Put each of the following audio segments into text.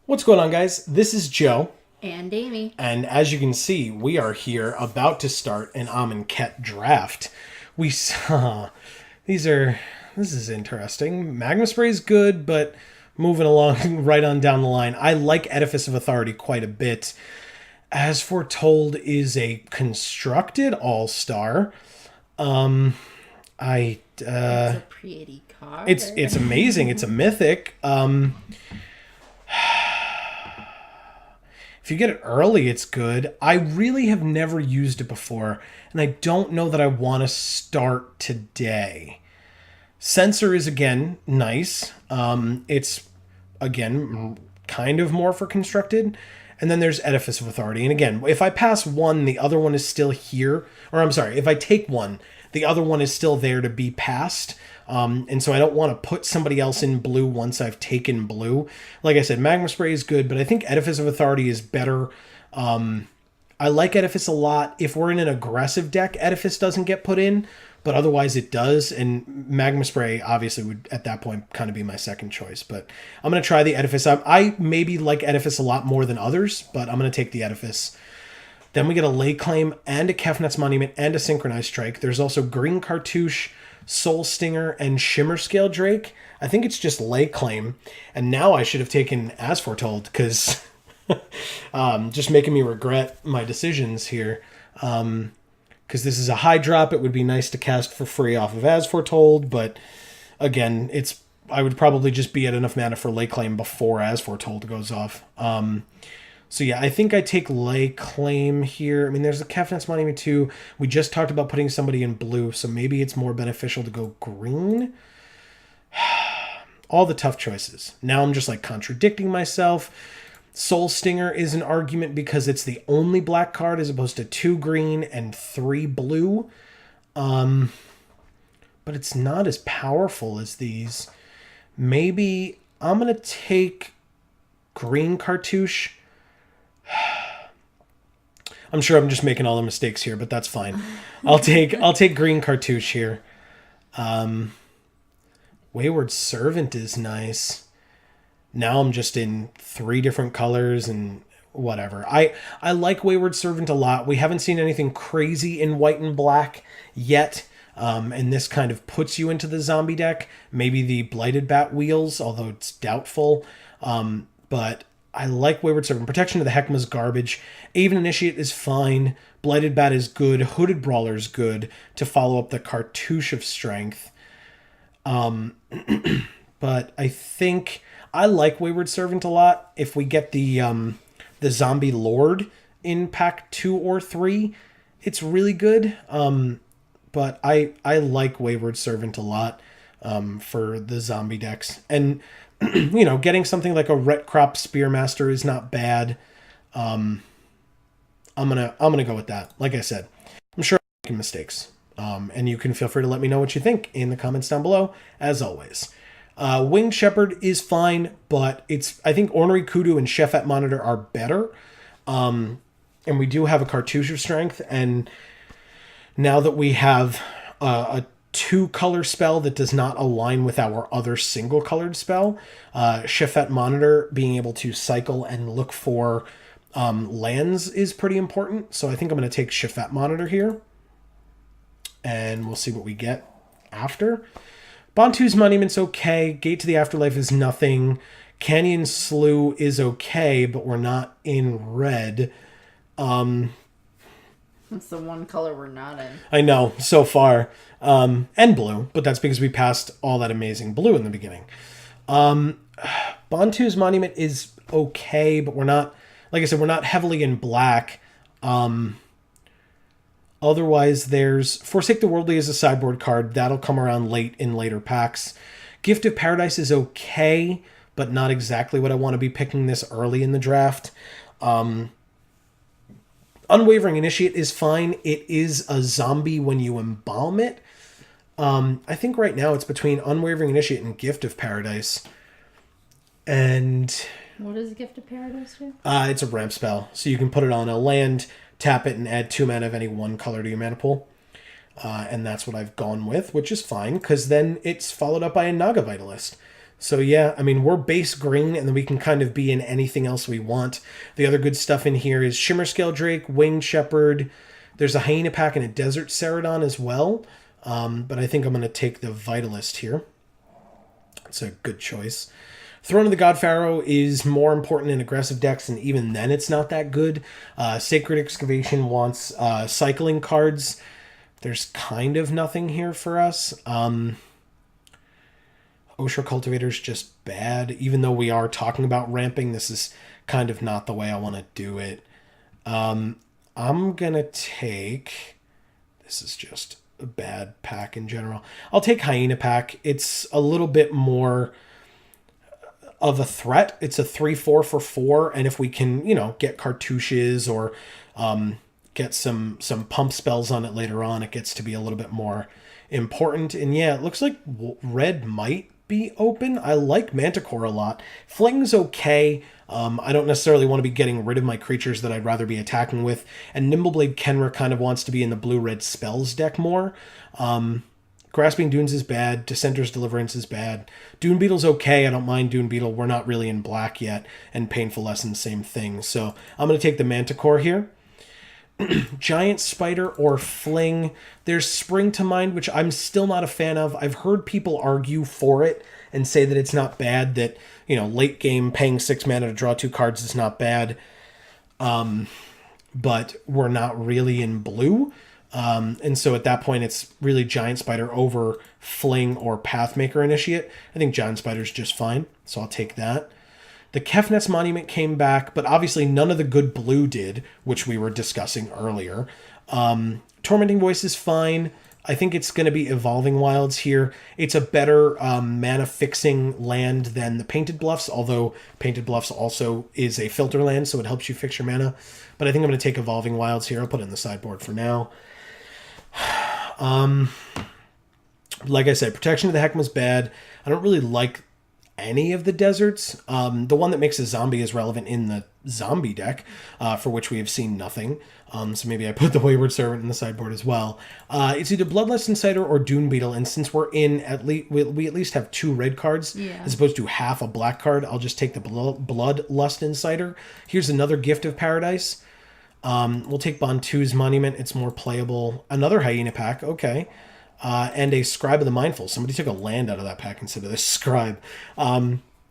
What's going on, guys? This is Joe, And Amy. and as you can see, we are here about to start an Amonkhet draft. We saw these are this is interesting. Magma Spray is good, but moving along right on down the line, I like Edifice of Authority quite a bit. As Foretold is a constructed all-star. I It's a pretty card. it's amazing. It's a mythic. If you get it early, it's good. I really have never used it before, and I don't know that I want to start today. Sensor is, again, nice. It's, again, kind of more for constructed. And then there's Edifice of Authority. And again, if I pass one, the other one is still here. Or I'm sorry, if I take one, the other one is still there to be passed. And so I don't want to put somebody else in blue once I've taken blue. Like I said, Magma Spray is good, but I think Edifice of Authority is better. I like Edifice a lot. If we're in an aggressive deck, Edifice doesn't get put in, but otherwise it does. And Magma Spray obviously would, at that point, kind of be my second choice. But I'm going to try the Edifice. I maybe like Edifice a lot more than others, but I'm going to take the Edifice. Then we get a Lay Claim and a Kefnet's Monument and a Synchronized Strike. There's also Green Cartouche, Soul Stinger, and Shimmer Scale Drake. I think it's just Lay Claim. And now I should have taken As Foretold, because just making me regret my decisions here. Because this is a high drop, it would be nice to cast for free off of As Foretold, but again, I would probably just be at enough mana for Lay Claim before As Foretold goes off. So yeah, I think I take Lay Claim here. I mean, there's a Kefnet's Monument too. We just talked about putting somebody in blue, so maybe it's more beneficial to go green. All the tough choices. Now I'm just like contradicting myself. Soul Stinger is an argument because it's the only black card as opposed to 2 green and 3 blue. But it's not as powerful as these. Maybe I'm going to take Green Cartouche. I'm sure I'm just making all the mistakes here, but that's fine. I'll take Green Cartouche here. Wayward Servant is nice. Now I'm just in 3 different colors and whatever. I like Wayward Servant a lot. We haven't seen anything crazy in white and black yet. And this kind of puts you into the zombie deck. Maybe the Blighted Bat Wheels, although it's doubtful. But I like Wayward Servant. Protection of the Heckma's garbage. Aven Initiate is fine. Blighted Bat is good. Hooded Brawler is good to follow up the Cartouche of Strength. But I think I like Wayward Servant a lot. If we get the Zombie Lord in pack 2 or 3, it's really good. But I like Wayward Servant a lot for the zombie decks. And getting something like a Ret Crop Spearmaster is not bad. I'm gonna go with that. Like I said, I'm sure I'm making mistakes. And you can feel free to let me know what you think in the comments down below, as always. Winged Shepherd is fine, but I think Ornery Kudu and Chefette Monitor are better. And we do have a Cartouche of Strength, and now that we have a 2-color spell that does not align with our other single-colored spell, Chefette Monitor being able to cycle and look for lands is pretty important. So I think I'm going to take Chefette Monitor here, and we'll see what we get after. Bantu's Monument's okay. Gate to the Afterlife is nothing. Canyon Slough is okay, but we're not in red. That's the one color we're not in. I know, so far. And blue, but that's because we passed all that amazing blue in the beginning. Bantu's Monument is okay, but we're not, like I said, we're not heavily in black. Otherwise, there's Forsake the Worldly as a sideboard card. That'll come around late in later packs. Gift of Paradise is okay, but not exactly what I want to be picking this early in the draft. Unwavering Initiate is fine. It is a zombie when you embalm it. I think right now it's between Unwavering Initiate and Gift of Paradise. And what does Gift of Paradise do? It's a ramp spell. So you can put it on a land, tap it, and add 2 mana of any 1 color to your mana pool. And that's what I've gone with, which is fine, because then it's followed up by a Naga Vitalist. So yeah, I mean, we're base green, and then we can kind of be in anything else we want. The other good stuff in here is Shimmer Scale Drake, Winged Shepherd. There's a Hyena pack and a Desert Ceradon as well. But I think I'm going to take the Vitalist here. It's a good choice. Throne of the God Pharaoh is more important in aggressive decks, and even then it's not that good. Sacred Excavation wants cycling cards. There's kind of nothing here for us. Oshra Cultivator's just bad. Even though we are talking about ramping, this is kind of not the way I want to do it. I'm going to take... This is just a bad pack in general. I'll take Hyena pack. It's a little bit more of a threat. It's a 3/4 for 4, and if we can, get cartouches or get some pump spells on it later on, it gets to be a little bit more important. And yeah, it looks like red might be open. I like Manticore a lot. Fling's okay. I don't necessarily want to be getting rid of my creatures that I'd rather be attacking with. And Nimbleblade Kenra kind of wants to be in the blue-red spells deck more. Grasping Dunes is bad. Dissenter's Deliverance is bad. Dune Beetle's okay. I don't mind Dune Beetle. We're not really in black yet. And Painful Lesson, same thing. So I'm going to take the Manticore here. Giant Spider or Fling. There's Spring to Mind, which I'm still not a fan of. I've heard people argue for it and say that it's not bad, that, late game paying 6 mana to draw 2 cards is not bad. But we're not really in blue. And so at that point, it's really Giant Spider over Fling or Pathmaker Initiate. I think Giant Spider's just fine, so I'll take that. The Kefnet's Monument came back, but obviously none of the good blue did, which we were discussing earlier. Tormenting Voice is fine. I think it's going to be Evolving Wilds here. It's a better mana-fixing land than the Painted Bluffs, although Painted Bluffs also is a filter land, so it helps you fix your mana. But I think I'm going to take Evolving Wilds here. I'll put it in the sideboard for now. Like I said, Protection of the Hecatom's bad. I don't really like any of the deserts. The one that makes a zombie is relevant in the zombie deck, for which we have seen nothing. So maybe I put the Wayward Servant in the sideboard as well. It's either Bloodlust Insider or Dune Beetle, and since we're in we at least have 2 red cards as opposed to half a black card, I'll just take the Bloodlust Insider. Here's another Gift of Paradise. We'll take Bantu's Monument. It's more playable. Another Hyena pack. Okay. And a Scribe of the Mindful. Somebody took a land out of that pack instead of this Scribe.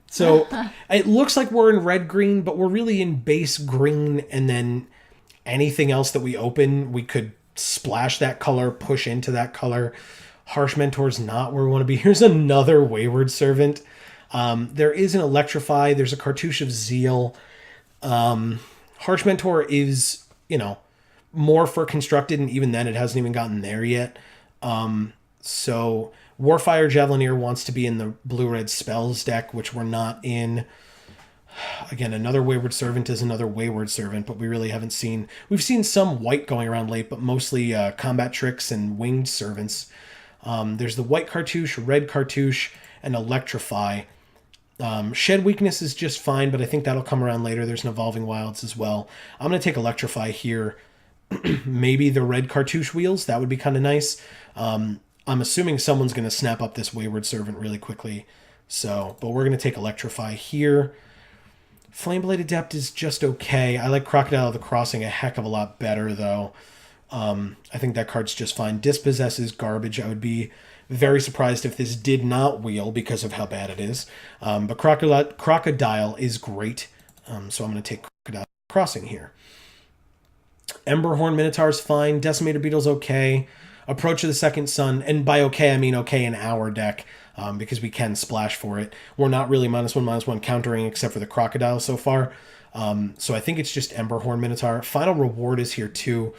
So it looks like we're in red-green, but we're really in base green, and then anything else that we open, we could splash that color, push into that color. Harsh Mentor's not where we want to be. Here's another Wayward Servant. There is an Electrify. There's a Cartouche of Zeal. Harsh Mentor is, more for constructed, and even then it hasn't even gotten there yet. So Warfire Javelineer wants to be in the blue-red spells deck, which we're not in. Again, another Wayward Servant is another Wayward Servant, but we really haven't seen... We've seen some white going around late, but mostly Combat Tricks and Winged Servants. There's the White Cartouche, Red Cartouche, and Electrify. Shed Weakness is just fine, but I think that'll come around later. There's an Evolving Wilds as well. I'm going to take Electrify here. Maybe the Red Cartouche Wheels. That would be kind of nice. I'm assuming someone's going to snap up this Wayward Servant really quickly. But we're going to take Electrify here. Flameblade Adept is just okay. I like Crocodile of the Crossing a heck of a lot better, though. I think that card's just fine. Dispossess is garbage. I would be very surprised if this did not wheel because of how bad it is. But Crocodile is great. So I'm going to take Crocodile Crossing here. Emberhorn Minotaur is fine. Decimator Beetle's okay. Approach of the Second Sun, and by okay I mean okay in our deck, because we can splash for it. We're not really -1/-1 countering except for the Crocodile so far. So I think it's just Emberhorn Minotaur. Final Reward is here too,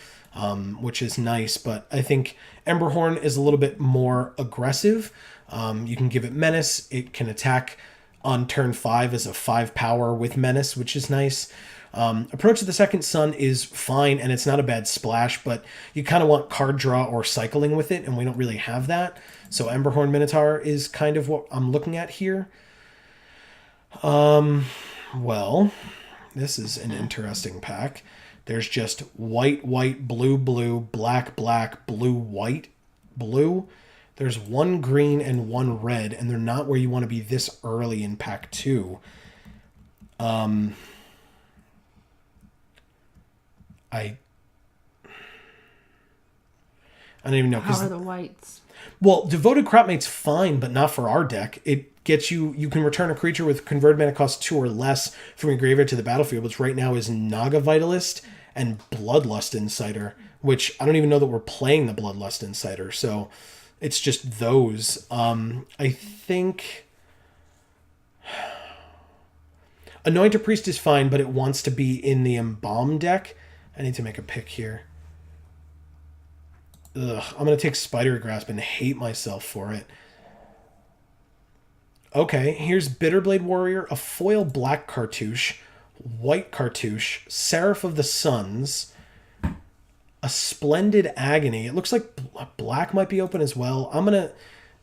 which is nice, but I think Emberhorn is a little bit more aggressive. You can give it Menace. It can attack on turn 5 as a 5 power with Menace, which is nice. Approach of the Second Sun is fine, and it's not a bad splash, but you kind of want card draw or cycling with it, and we don't really have that. So Emberhorn Minotaur is kind of what I'm looking at here. Well, this is an interesting pack. There's just white, white, blue, blue, black, black, blue, white, blue. There's 1 green and 1 red, and they're not where you want to be this early in pack 2. I don't even know. How are the whites? Well, Devoted Cropmate's fine, but not for our deck. It gets you can return a creature with converted mana cost 2 or less from your graveyard to the battlefield, which right now is Naga Vitalist and Bloodlust Insider, which I don't even know that we're playing the Bloodlust Insider, so it's just those. I think Anointed Priest is fine, but it wants to be in the Embalm deck. I need to make a pick here. Ugh, I'm going to take Spider Grasp and hate myself for it. Okay, here's Bitterblade Warrior, a foil black cartouche, white cartouche, Seraph of the Suns, a Splendid Agony. It looks like black might be open as well. I'm going to...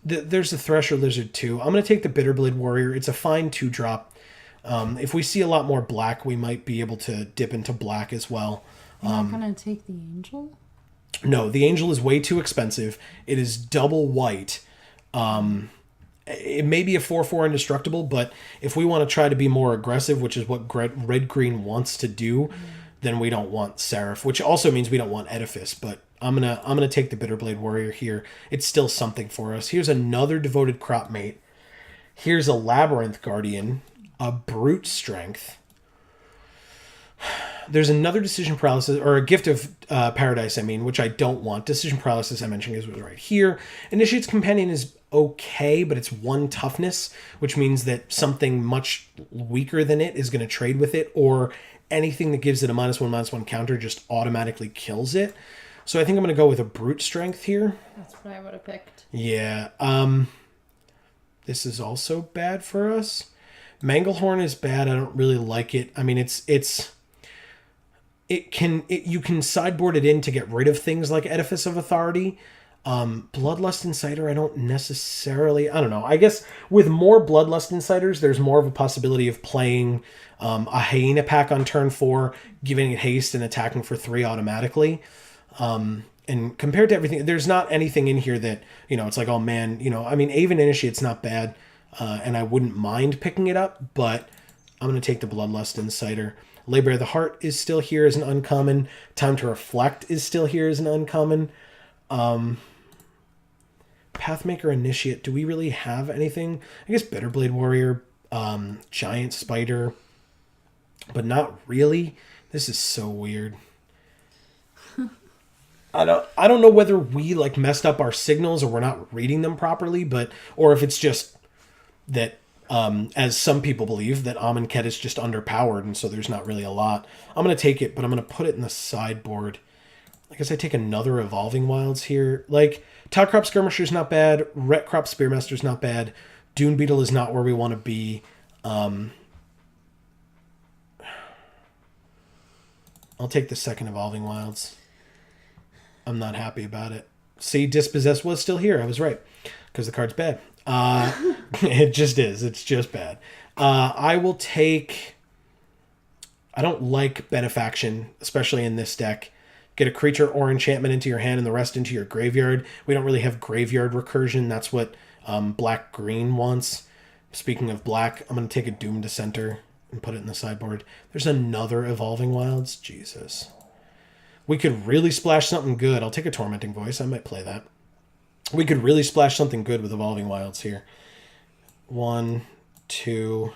There's a Thresher Lizard too. I'm going to take the Bitterblade Warrior. It's a fine 2-drop. If we see a lot more black, we might be able to dip into black as well. You're not going to take the Angel? No, the Angel is way too expensive. It is double white. It may be a 4/4 indestructible, but if we want to try to be more aggressive, which is what red-green wants to do, then we don't want Seraph, which also means we don't want Edifice, but I'm gonna take the Bitterblade Warrior here. It's still something for us. Here's another Devoted Cropmate. Here's a Labyrinth Guardian, a Brute Strength. There's another Decision Paralysis, or a Gift of Paradise, which I don't want. Decision Paralysis, I mentioned, was right here. Initiate's Companion is okay, but it's 1 toughness, which means that something much weaker than it is going to trade with it, or anything that gives it a -1/-1 counter just automatically kills it. So I think I'm going to go with a Brute Strength here. That's what I would have picked. Yeah. This is also bad for us. Manglehorn is bad. I don't really like it. I mean, you can sideboard it in to get rid of things like Edifice of Authority. Bloodlust Insider, I don't know. I guess with more Bloodlust Insiders, there's more of a possibility of playing a Hyena pack on turn 4, giving it haste and attacking for 3 automatically. And compared to everything, there's not anything in here that, it's like, oh man, Aven Initiate's not bad, and I wouldn't mind picking it up, but I'm going to take the Bloodlust Insider. Labor of the Heart is still here as an uncommon. Time to Reflect is still here as an uncommon. Pathmaker Initiate, do we really have anything? I guess Bitterblade Warrior, Giant Spider, but not really. This is so weird. I don't know whether we messed up our signals or we're not reading them properly, or if it's just that, as some people believe, that Amonkhet is just underpowered, and so there's not really a lot. I'm going to take it, but I'm going to put it in the sideboard. I guess I take another Evolving Wilds here. Towcrop Skirmisher's not bad. Retcrop Spearmaster's not bad. Dune Beetle is not where we want to be. I'll take the second Evolving Wilds. I'm not happy about it. See, Dispossess was still here. I was right. Because the card's bad. It just is. It's just bad. I will take... I don't like Benefaction, especially in this deck. Get a creature or enchantment into your hand and the rest into your graveyard. We don't really have graveyard recursion. That's what black-green wants. Speaking of black, I'm going to take a Doom Dissenter and put it in the sideboard. There's another Evolving Wilds. Jesus. We could really splash something good. I'll take a Tormenting Voice. I might play that. We could really splash something good with Evolving Wilds here. 1, 2,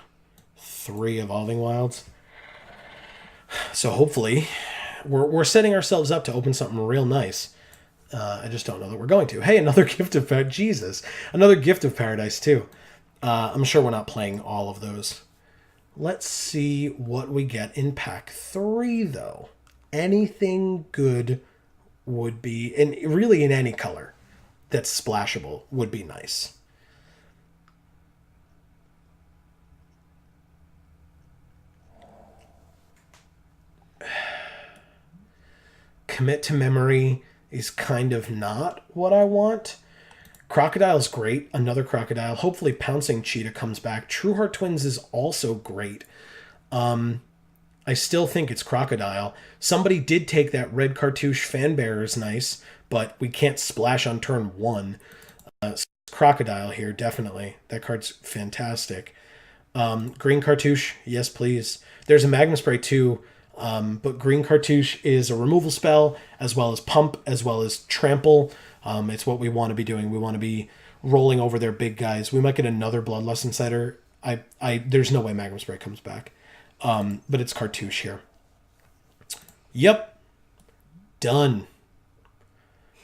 3 Evolving Wilds. So hopefully we're setting ourselves up to open something real nice. I just don't know that we're going to. Hey, another Gift of Paradise. Jesus. Another Gift of Paradise too. I'm sure we're not playing all of those. Let's see what we get in pack 3 though. Anything good would be, and really in any color that's splashable would be nice. Commit to Memory is kind of not what I want. Crocodile's great. Another Crocodile. Hopefully Pouncing Cheetah comes back. True Heart Twins is also great. I still think it's Crocodile. Somebody did take that red cartouche. Fanbearer is nice, but we can't splash on turn 1. Crocodile here, definitely. That card's fantastic. Green Cartouche, yes please. There's a Magma Spray too, but Green Cartouche is a removal spell, as well as Pump, as well as Trample. It's what we want to be doing. We want to be rolling over their big guys. We might get another Bloodlust Insider. There's no way Magma Spray comes back. But it's Cartouche here. Yep. Done.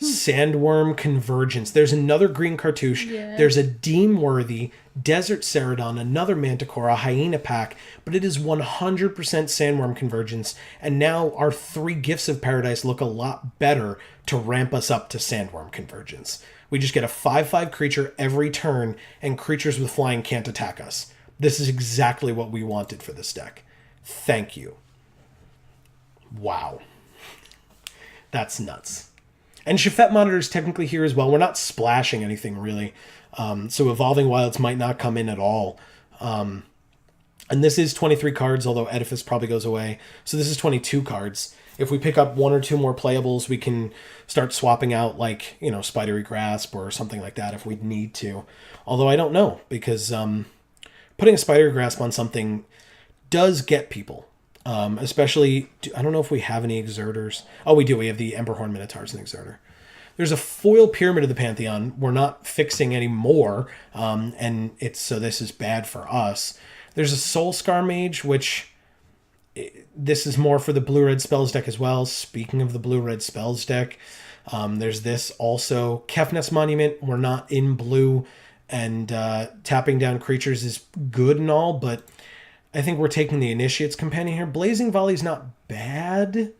Sandworm Convergence. There's another green cartouche. Yeah. There's a Deem-worthy Desert Ceradon, another Manticore, a Hyena pack, but it is 100% Sandworm Convergence, and now our 3 Gifts of Paradise look a lot better to ramp us up to Sandworm Convergence. We just get a 5/5 creature every turn, and creatures with flying can't attack us. This is exactly what we wanted for this deck. Thank you. Wow. That's nuts. And Shafet Monitor is technically here as well. We're not splashing anything, really. So Evolving Wilds might not come in at all. And this is 23 cards, although Edifice probably goes away. So this is 22 cards. If we pick up 1 or 2 more playables, we can start swapping out, like, you know, Spidery Grasp or something like that if we need to. Although I don't know, because putting a Spidery Grasp on something does get people. Especially, I don't know if we have any Exerters. Oh, we do. We have the Emberhorn Minotaurs and Exerter. There's a foil Pyramid of the Pantheon. We're not fixing anymore, and so this is bad for us. There's a Soul Scar Mage, which this is more for the blue-red spells deck as well. Speaking of the blue-red spells deck, there's this also. Kefnet's Monument, we're not in blue, and tapping down creatures is good and all, but I think we're taking the Initiate's Companion here. Blazing Volley's not bad,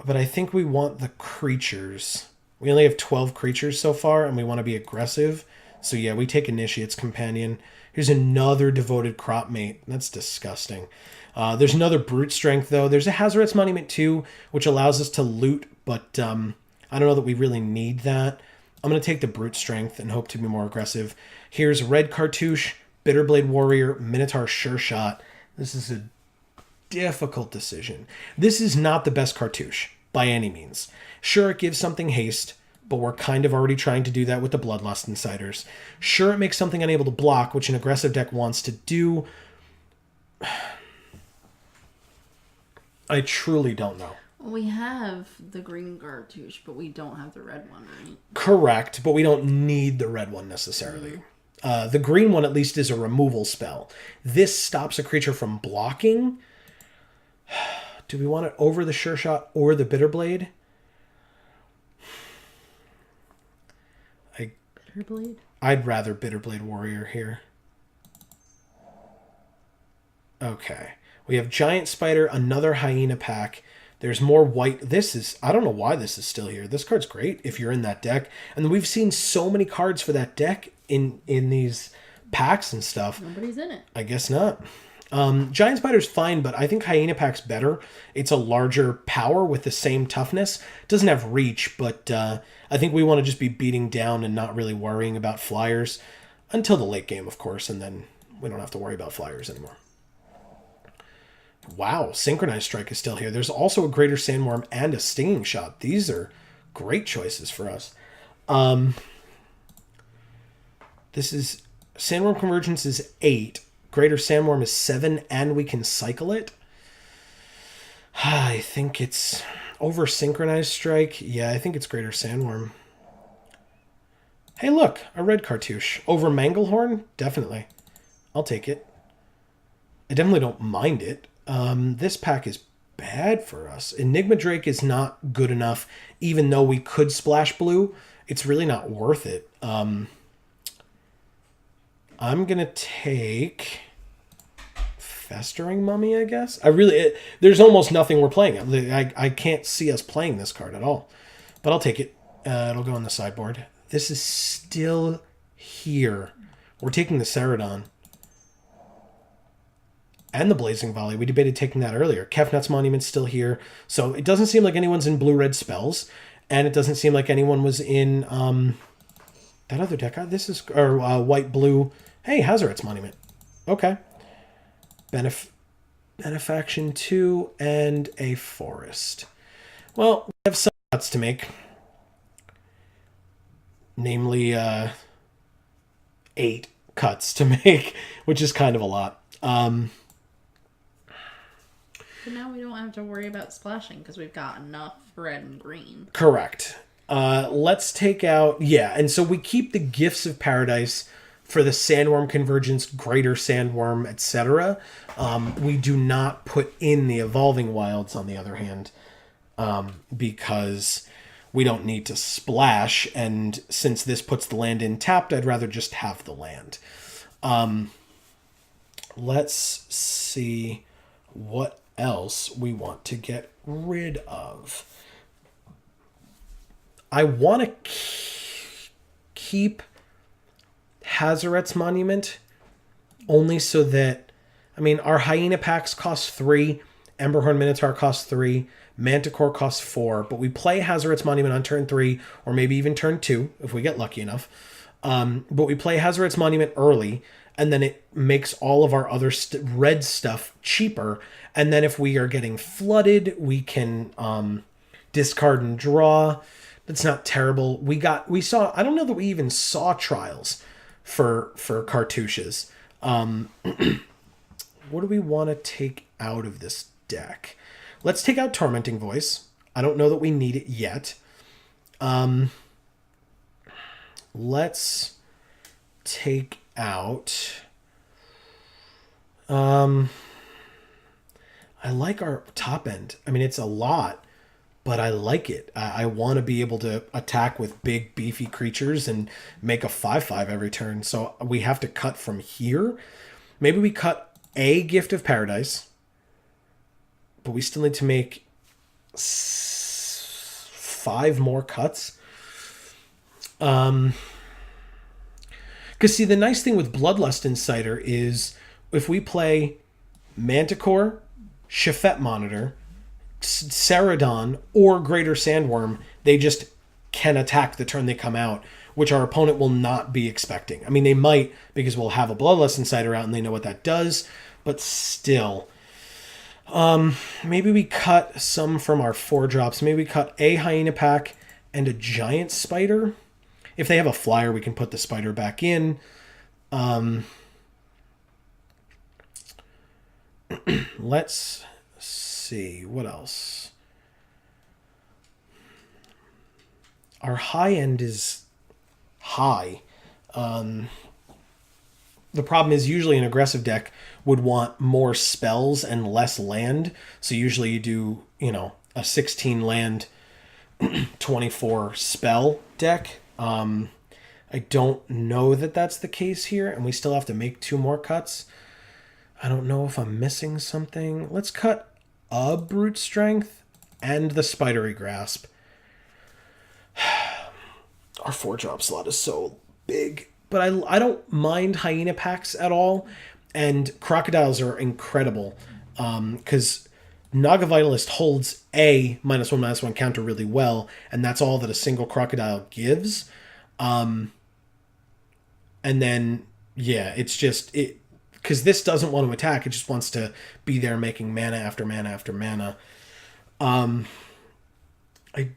but I think we want the creatures. We only have 12 creatures so far, and we want to be aggressive. So yeah, we take Initiate's Companion. Here's another Devoted Crop Mate. That's disgusting. There's another Brute Strength, though. There's a Hazoret's Monument, too, which allows us to loot, but I don't know that we really need that. I'm going to take the Brute Strength and hope to be more aggressive. Here's Red Cartouche, Bitterblade Warrior, Minotaur Sure Shot. This is a difficult decision. This is not the best cartouche, by any means. Sure, it gives something haste, but we're kind of already trying to do that with the Bloodlust Insiders. Sure, it makes something unable to block, which an aggressive deck wants to do. I truly don't know. We have the green cartouche, but we don't have the red one, right? Correct, but we don't need the red one necessarily. The green one, at least, is a removal spell. This stops a creature from blocking. Do we want it over the Sure Shot or the Bitterblade? Bitterblade? I'd rather Bitterblade Warrior here. Okay. We have Giant Spider, another Hyena pack. There's more white. I don't know why this is still here. This card's great if you're in that deck. And we've seen so many cards for that deck in these packs and stuff. Nobody's in it. I guess not. Giant Spider's fine, but I think Hyena pack's better. It's a larger power with the same toughness. It doesn't have reach, but I think we want to just be beating down and not really worrying about flyers until the late game, of course, and then we don't have to worry about flyers anymore. Wow, Synchronized Strike is still here. There's also a Greater Sandworm and a Stinging Shot. These are great choices for us. This is... Sandworm Convergence is 8. Greater Sandworm is 7, and we can cycle it. I think it's... Over Synchronized Strike? Yeah, I think it's Greater Sandworm. Hey, look! A red cartouche. Over Manglehorn? Definitely. I'll take it. I definitely don't mind it. This pack is bad for us. Enigma Drake is not good enough, even though we could splash blue. It's really not worth it. I'm gonna take Festering Mummy, I guess. There's almost nothing we're playing. I can't see us playing this card at all, but I'll take it. It'll go on the sideboard. This is still here. We're taking the Ceradon. And the Blazing Volley. We debated taking that earlier. Kefnet's Monument's still here. So it doesn't seem like anyone's in blue-red spells. And it doesn't seem like anyone was in that other deck. White-blue. Hey, Hazoret's Monument. Okay. Benefaction 2 and a Forest. Well, we have some cuts to make. namely 8 cuts to make, which is kind of a lot. But now we don't have to worry about splashing because we've got enough red and green. Correct. Let's take out... Yeah, and so we keep the Gifts of Paradise for the Sandworm Convergence, Greater Sandworm, etc. We do not put in the Evolving Wilds, on the other hand, because we don't need to splash, and since this puts the land in tapped, I'd rather just have the land. Let's see what else we want to get rid of. I want to keep Hazoret's Monument only so that, I mean, our Hyena packs cost 3, Emberhorn Minotaur costs 3, Manticore costs 4, but we play Hazoret's Monument on turn 3, or maybe even turn 2, if we get lucky enough. But we play Hazoret's Monument early, and then it makes all of our other red stuff cheaper. And then if we are getting flooded, we can discard and draw. That's not terrible. We saw, I don't know that we even saw trials for cartouches. What do we want to take out of this deck? Let's take out Tormenting Voice. I don't know that we need it yet. Let's take out... I like our top end. I mean, it's a lot, but I like it. I want to be able to attack with big, beefy creatures and make a 5/5 every turn. So we have to cut from here. Maybe we cut a Gift of Paradise, but we still need to make 5 more cuts. Because, see, the nice thing with Bloodlust Insider is if we play Manticore, Shafet Monitor, Ceradon, or Greater Sandworm, they just can attack the turn they come out, which our opponent will not be expecting. I mean, they might, because we'll have a Bloodlust Insider out and they know what that does, but still. Maybe we cut some from our 4-drops. Maybe we cut a Hyena pack and a Giant Spider. If they have a flyer, we can put the Spider back in. Let's see. What else? Our high end is high. The problem is usually an aggressive deck would want more spells and less land. So usually you do, a 16 land, 24 spell deck. I don't know that that's the case here, and we still have to make 2 more cuts. I don't know if I'm missing something. Let's cut a Brute Strength and the Spidery Grasp. Our 4-drop slot is so big, but I don't mind Hyena packs at all, and Crocodiles are incredible because Naga Vitalist holds a -1/-1 counter really well, and that's all that a single Crocodile gives. And then, yeah, it's just... because this doesn't want to attack, it just wants to be there making mana after mana after mana. I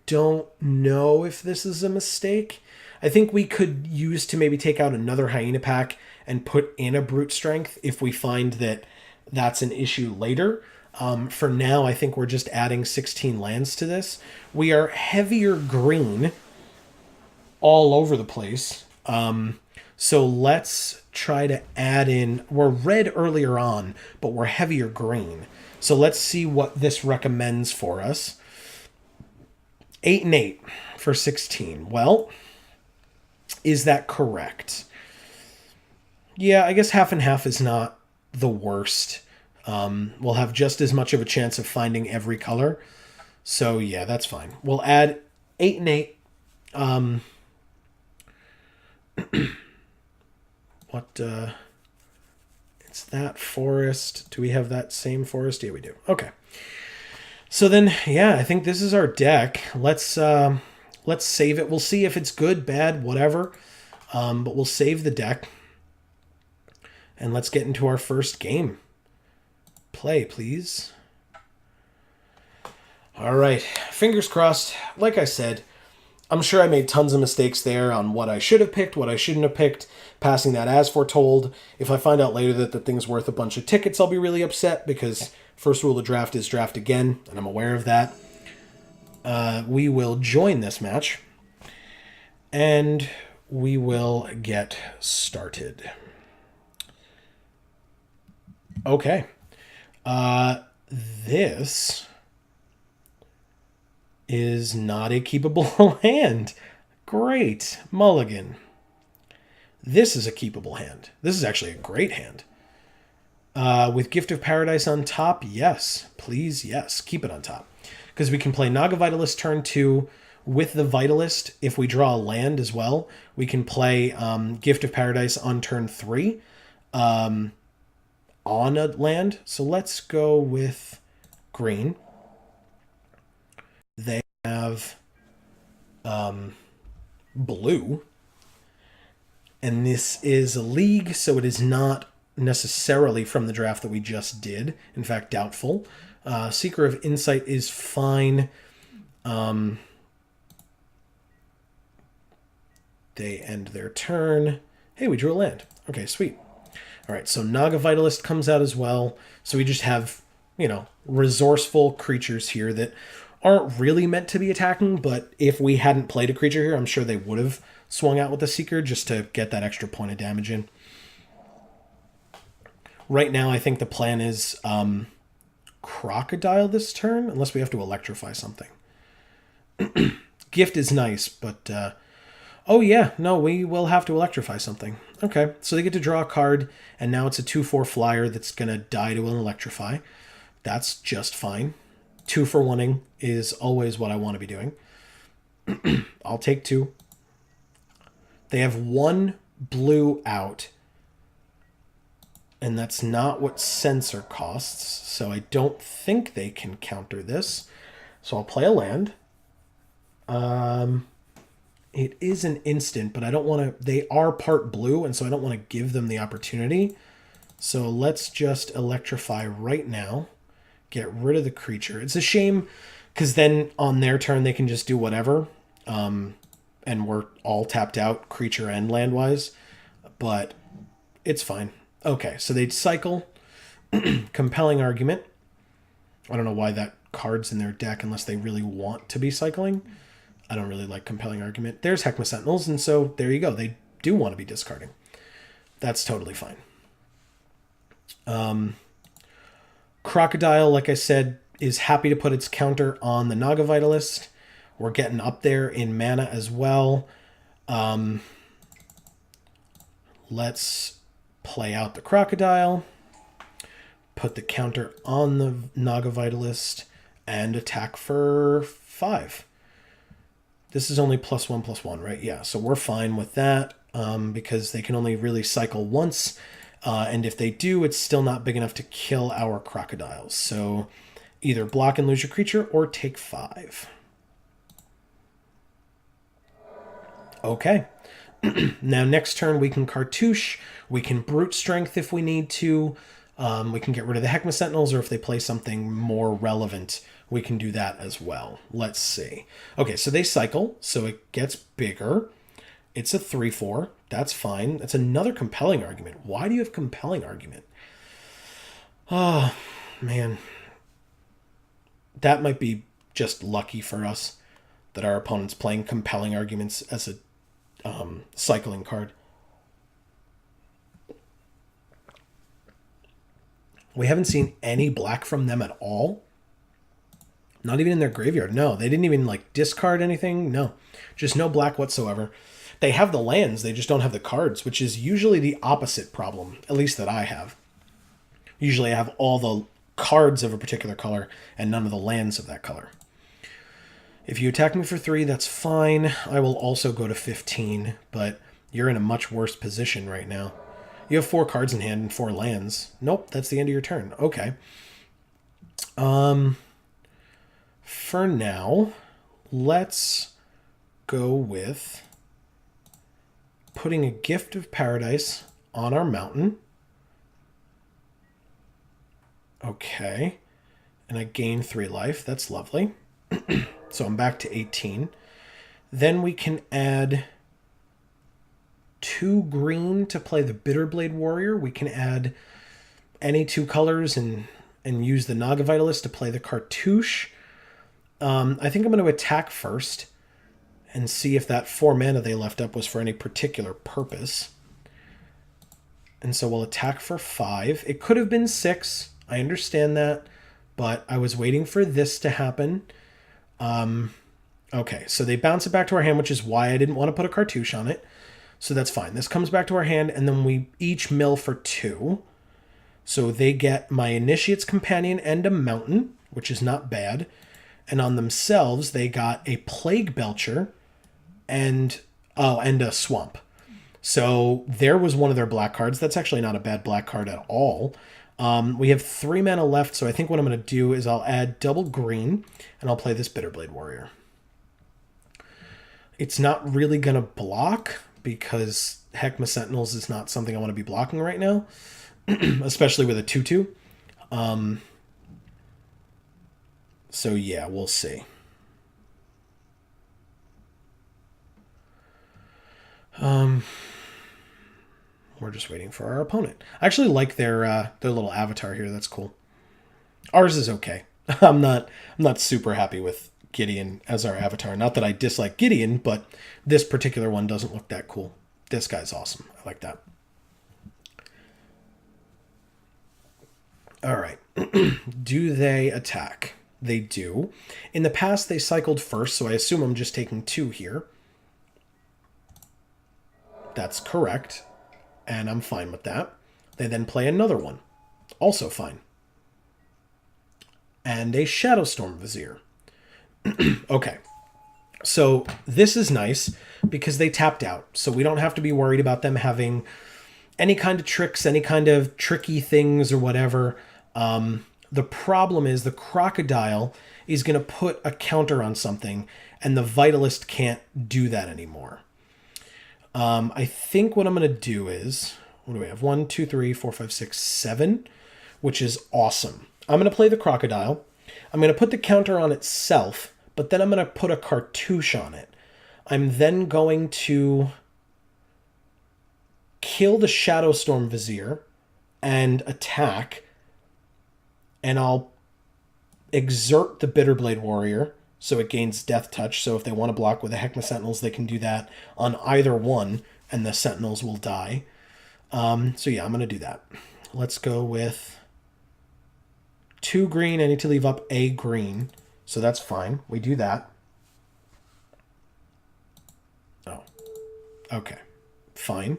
don't know if this is a mistake. I think we could use to maybe take out another Hyena pack and put in a Brute Strength if we find that that's an issue later. For now, I think we're just adding 16 lands to this. We are heavier green all over the place. So let's try to add in... We're red earlier on, but we're heavier green. So let's see what this recommends for us. 8 and 8 for 16. Well, is that correct? Yeah, I guess half and half is not the worst. We'll have just as much of a chance of finding every color. So yeah, that's fine. We'll add 8 and 8. It's that forest. Do we have that same forest? Yeah, we do. Okay. So then, yeah, I think this is our deck. Let's save it. We'll see if it's good, bad, whatever. But we'll save the deck. And let's get into our first game. Play, please. All right. Fingers crossed. Like I said, I'm sure I made tons of mistakes there on what I should have picked, what I shouldn't have picked, passing that as foretold. If I find out later that the thing's worth a bunch of tickets, I'll be really upset because first rule of draft is draft again, and I'm aware of that. We will join this match, and we will get started. Okay. This is not a keepable hand. Great. Mulligan. This is a keepable hand. This is actually a great hand. With Gift of Paradise on top, yes. Please, yes. Keep it on top. Because we can play Naga Vitalist turn 2 with the Vitalist. If we draw a land as well, we can play Gift of Paradise on turn 3 on a land. So let's go with green. They have blue. And this is a league, so it is not necessarily from the draft that we just did. In fact, doubtful. Seeker of Insight is fine. They end their turn. Hey, we drew a land. Okay, sweet. All right, so Naga Vitalist comes out as well. So we just have, resourceful creatures here that aren't really meant to be attacking, but if we hadn't played a creature here, I'm sure they would have swung out with the Seeker just to get that extra point of damage in. Right now, I think the plan is Crocodile this turn, unless we have to electrify something. Gift is nice, but... oh yeah, no, we will have to electrify something. Okay, so they get to draw a card, and now it's a 2/4 flyer that's going to die to an electrify. That's just fine. 2-for-1ing is always what I want to be doing. I'll take 2. They have 1 blue out, and that's not what Censor costs, so I don't think they can counter this. So I'll play a land. It is an instant, but I don't want to... They are part blue, and so I don't want to give them the opportunity. So let's just electrify right now. Get rid of the creature. It's a shame, because then on their turn they can just do whatever. And we're all tapped out, creature and land-wise. But it's fine. Okay, so they'd cycle. Compelling Argument. I don't know why that card's in their deck unless they really want to be cycling. I don't really like Compelling Argument. There's Heckma Sentinels, and so there you go. They do want to be discarding. That's totally fine. Crocodile, like I said, is happy to put its counter on the Naga Vitalist. We're getting up there in mana as well. Let's play out the Crocodile. Put the counter on the Naga Vitalist and attack for 5. This is only +1/+1, right? Yeah, so we're fine with that because they can only really cycle once. And if they do, it's still not big enough to kill our crocodiles. So either block and lose your creature or take 5. Okay. Now next turn we can Cartouche. We can Brute Strength if we need to. We can get rid of the Heckma Sentinels, or if they play something more relevant, we can do that as well. Let's see. Okay, so they cycle, so it gets bigger. It's a 3/4. That's fine. That's another Compelling Argument. Why do you have Compelling Argument? Oh, man. That might be just lucky for us that our opponent's playing Compelling Arguments as a cycling card. We haven't seen any black from them at all. Not even in their graveyard. No, they didn't even discard anything. No, just no black whatsoever. They have the lands, they just don't have the cards, which is usually the opposite problem, at least that I have. Usually I have all the cards of a particular color and none of the lands of that color. If you attack me for 3, that's fine. I will also go to 15, but you're in a much worse position right now. You have 4 cards in hand and 4 lands. Nope, that's the end of your turn. Okay. For now, let's go with putting a Gift of Paradise on our mountain. Okay. And I gain 3 life. That's lovely. So I'm back to 18. Then we can add 2 green to play the Bitterblade Warrior. We can add any 2 colors and use the Naga Vitalist to play the Cartouche. I think I'm going to attack first and see if that 4 mana they left up was for any particular purpose. And so we'll attack for 5. It could have been 6. I understand that, but I was waiting for this to happen. Okay, so they bounce it back to our hand, which is why I didn't want to put a Cartouche on it. So that's fine. This comes back to our hand, and then we each mill for 2. So they get my Initiate's Companion and a Mountain, which is not bad. And on themselves, they got a Plague Belcher and a Swamp. So there was one of their black cards. That's actually not a bad black card at all. We have 3 mana left, so I think what I'm going to do is I'll add double green, and I'll play this Bitterblade Warrior. It's not really going to block, because Heckma Sentinels is not something I want to be blocking right now, especially with a 2/2. So yeah, we'll see. We're just waiting for our opponent. I actually like their little avatar here. That's cool. Ours is okay. I'm not super happy with Gideon as our avatar. Not that I dislike Gideon, but this particular one doesn't look that cool. This guy's awesome. I like that. All right. Do they attack? They do. In the past, they cycled first, so I assume I'm just taking 2 here. That's correct. And I'm fine with that. They then play another one. Also fine. And a Shadowstorm Vizier. Okay. So this is nice because they tapped out. So we don't have to be worried about them having any kind of tricks, any kind of tricky things or whatever. The problem is the Crocodile is going to put a counter on something, and the Vitalist can't do that anymore. I think what I'm going to do is, what do we have? 1, 2, 3, 4, 5, 6, 7, which is awesome. I'm going to play the Crocodile. I'm going to put the counter on itself, but then I'm going to put a Cartouche on it. I'm then going to kill the Shadowstorm Vizier and attack, and I'll exert the Bitterblade Warrior so it gains Death Touch. So if they want to block with the Heckma Sentinels, they can do that on either one, and the Sentinels will die. So yeah, I'm going to do that. Let's go with 2 green. I need to leave up a green, so that's fine. We do that. Oh, okay, fine.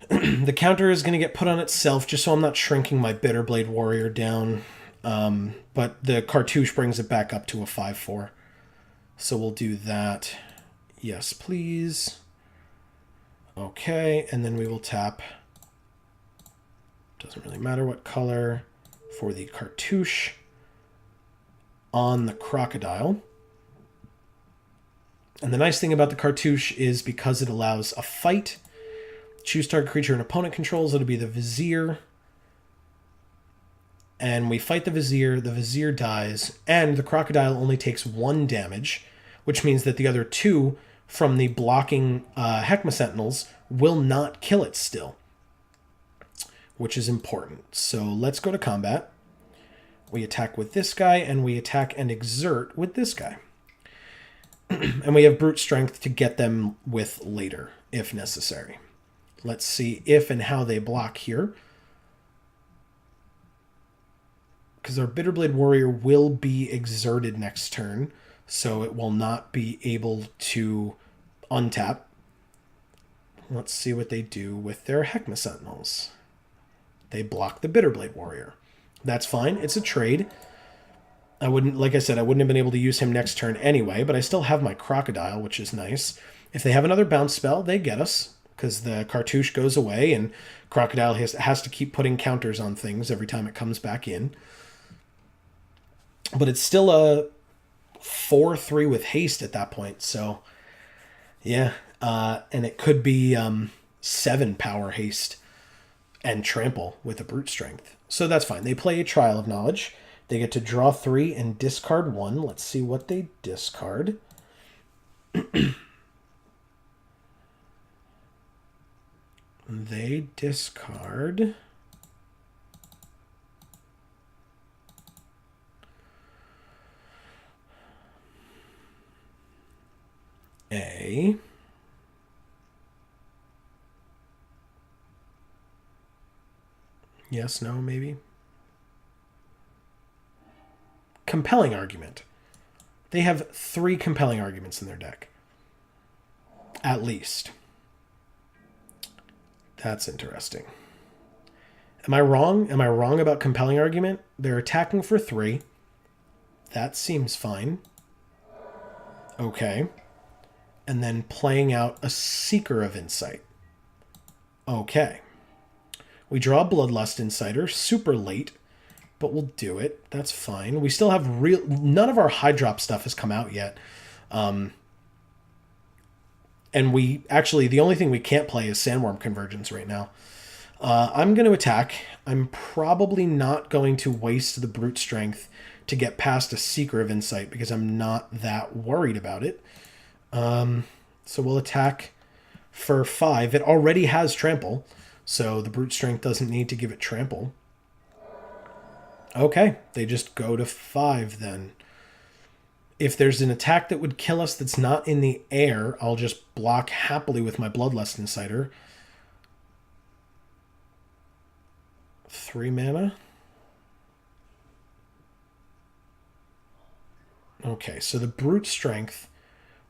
The counter is going to get put on itself just so I'm not shrinking my Bitterblade Warrior down. But the Cartouche brings it back up to a 5/4. So we'll do that. Yes, please. Okay, and then we will tap. Doesn't really matter what color for the Cartouche on the Crocodile. And the nice thing about the Cartouche is because it allows a fight. Choose target creature an opponent controls. It'll be the Vizier. And we fight the Vizier dies, and the Crocodile only takes 1 damage, which means that the other 2 from the blocking Heckma Sentinels will not kill it still, which is important. So let's go to combat. We attack with this guy, and we attack and exert with this guy. And we have Brute Strength to get them with later, if necessary. Let's see if and how they block here. Because our Bitterblade Warrior will be exerted next turn, so it will not be able to untap. Let's see what they do with their Heckma Sentinels. They block the Bitterblade Warrior. That's fine. It's a trade. Like I said, I wouldn't have been able to use him next turn anyway, but I still have my Crocodile, which is nice. If they have another bounce spell, they get us, because the Cartouche goes away, and Crocodile has to keep putting counters on things every time it comes back in. But it's still a 4/3 with haste at that point, so yeah. And it could be 7 power haste and trample with a Brute Strength. So that's fine. They play a Trial of Knowledge. They get to draw 3 and discard 1. Let's see what they discard. They discard a yes, no, maybe compelling argument. They have 3 compelling arguments in their deck. At least. That's interesting. Am I wrong? Am I wrong about compelling argument? They're attacking for 3. That seems fine. Okay. And then playing out a Seeker of Insight. Okay. We draw Bloodlust Insider super late, but we'll do it. That's fine. We still have none of our high drop stuff has come out yet. And we actually, the only thing we can't play is Sandworm Convergence right now. I'm going to attack. I'm probably not going to waste the Brute Strength to get past a Seeker of Insight because I'm not that worried about it. So we'll attack for 5. It already has Trample, so the Brute Strength doesn't need to give it Trample. Okay, they just go to 5 then. If there's an attack that would kill us that's not in the air, I'll just block happily with my Bloodlust Insider. 3 mana. Okay, so the Brute Strength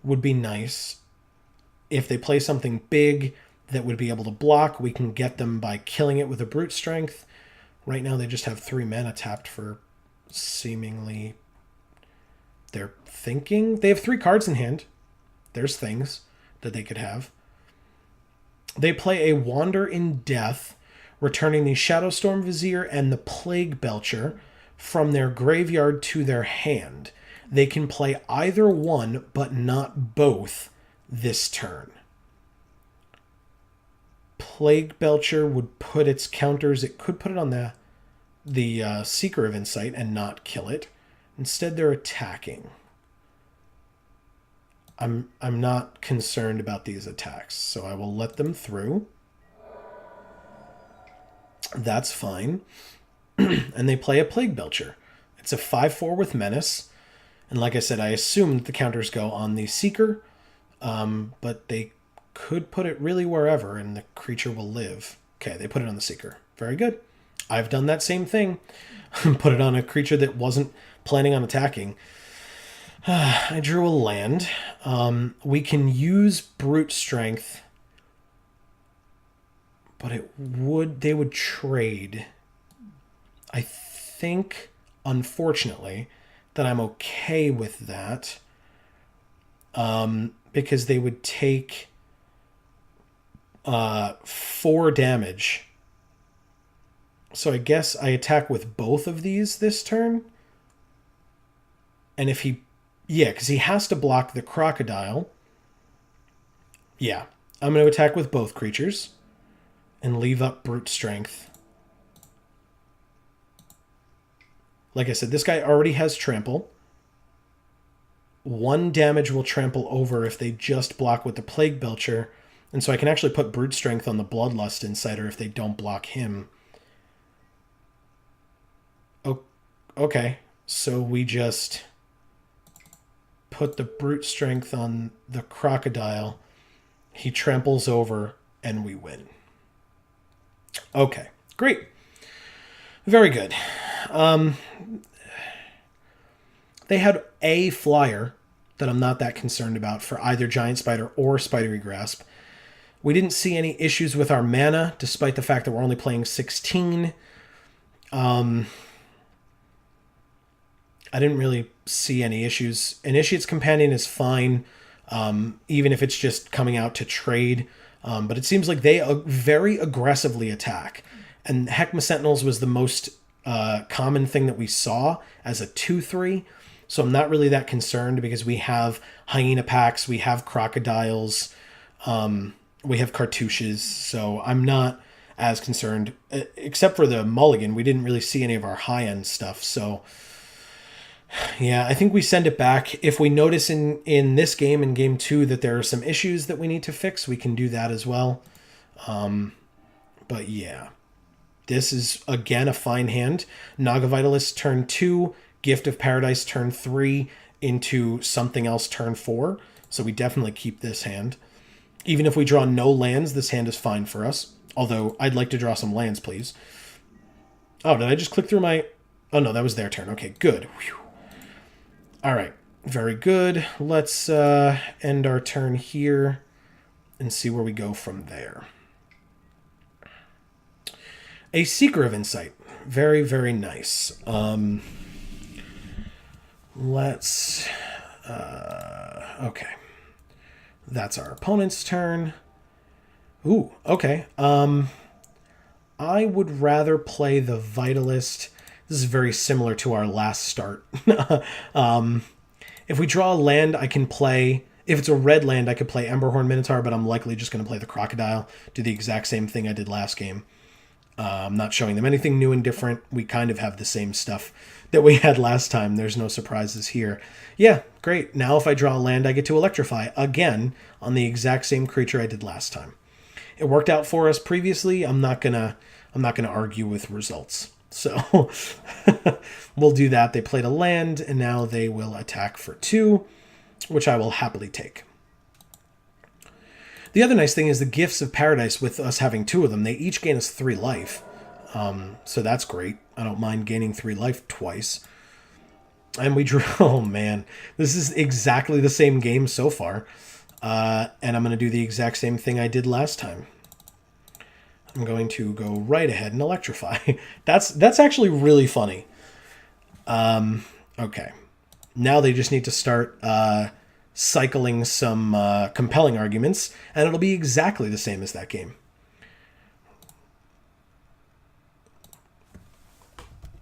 would be nice. If they play something big that would be able to block, we can get them by killing it with a Brute Strength. Right now they just have 3 mana tapped for seemingly... They're thinking. They have 3 cards in hand. There's things that they could have. They play a Wander in Death, returning the Shadowstorm Vizier and the Plague Belcher from their graveyard to their hand. They can play either one, but not both this turn. Plague Belcher would put its counters. It could put it on the Seeker of Insight and not kill it. Instead, they're attacking. I'm not concerned about these attacks, so I will let them through. That's fine. And they play a Plague Belcher. It's a 5/4 with Menace. And like I said, I assume that the counters go on the Seeker, but they could put it really wherever and the creature will live. Okay, they put it on the Seeker. Very good. I've done that same thing. Put it on a creature that wasn't planning on attacking. I drew a land. We can use Brute Strength, but they would trade. I think, unfortunately, that I'm okay with that. Because they would take 4 damage. So I guess I attack with both of these this turn. And if he... Yeah, because he has to block the Crocodile. Yeah. I'm going to attack with both creatures. And leave up Brute Strength. Like I said, this guy already has Trample. 1 damage will trample over if they just block with the Plague Belcher. And so I can actually put Brute Strength on the Bloodlust Insider if they don't block him. Okay, so we just put the Brute Strength on the Crocodile. He tramples over, and we win. Okay, great. Very good. They had a flyer that I'm not that concerned about for either Giant Spider or Spidery Grasp. We didn't see any issues with our mana, despite the fact that we're only playing 16. I didn't really see any issues. Initiate's Companion is fine, even if it's just coming out to trade. But it seems like they very aggressively attack. And Heckma Sentinels was the most common thing that we saw as a 2/3. So I'm not really that concerned because we have Hyena Packs, we have Crocodiles, we have Cartouches. So I'm not as concerned. Except for the Mulligan, we didn't really see any of our high-end stuff. So Yeah, I think we send it back. If we notice in this game, in game 2, that there are some issues that we need to fix, we can do that as well. But yeah, this is again a fine hand. Naga Vitalist turn 2, Gift of Paradise turn 3 into something else turn 4. So we definitely keep this hand. Even if we draw no lands, this hand is fine for us. Although I'd like to draw some lands, please. Oh, did I just click through my... Oh no, that was their turn. Okay, good. Whew. All right, very good. Let's end our turn here and see where we go from there. A Seeker of Insight. Very, very nice. Let's... okay. That's our opponent's turn. Ooh, okay. I would rather play the Vitalist. This is very similar to our last start. If we draw a land, I can play... If it's a red land, I could play Emberhorn Minotaur, but I'm likely just going to play the Crocodile. Do the exact same thing I did last game. I'm not showing them anything new and different. We kind of have the same stuff that we had last time. There's no surprises here. Yeah, great. Now if I draw a land, I get to electrify again on the exact same creature I did last time. It worked out for us previously. I'm not gonna argue with results. So we'll do that. They played a land, and now they will attack for 2, which I will happily take. The other nice thing is the Gifts of Paradise, with us having 2 of them, they each gain us 3 life. So that's great. I don't mind gaining 3 life twice. And we drew... Oh, man. This is exactly the same game so far. And I'm going to do the exact same thing I did last time. I'm going to go right ahead and electrify. That's actually really funny. Okay. Now they just need to start... cycling some compelling arguments, and it'll be exactly the same as that game.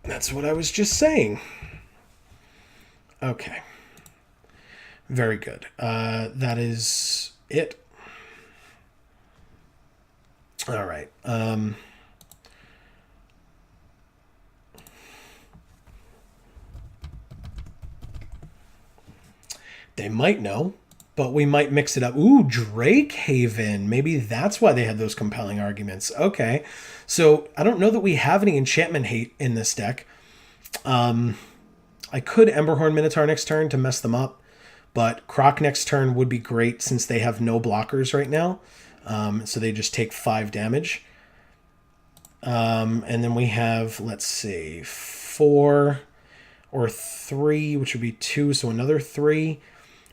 That's what I was just saying. Okay. Very good. That is it. All right. They might know, but we might mix it up. Ooh, Drake Haven. Maybe that's why they had those compelling arguments. Okay. So I don't know that we have any enchantment hate in this deck. I could Emberhorn Minotaur next turn to mess them up, but Croc next turn would be great since they have no blockers right now. So they just take 5 damage. And then we have, let's see, 4 or 3, which would be 2, so another 3.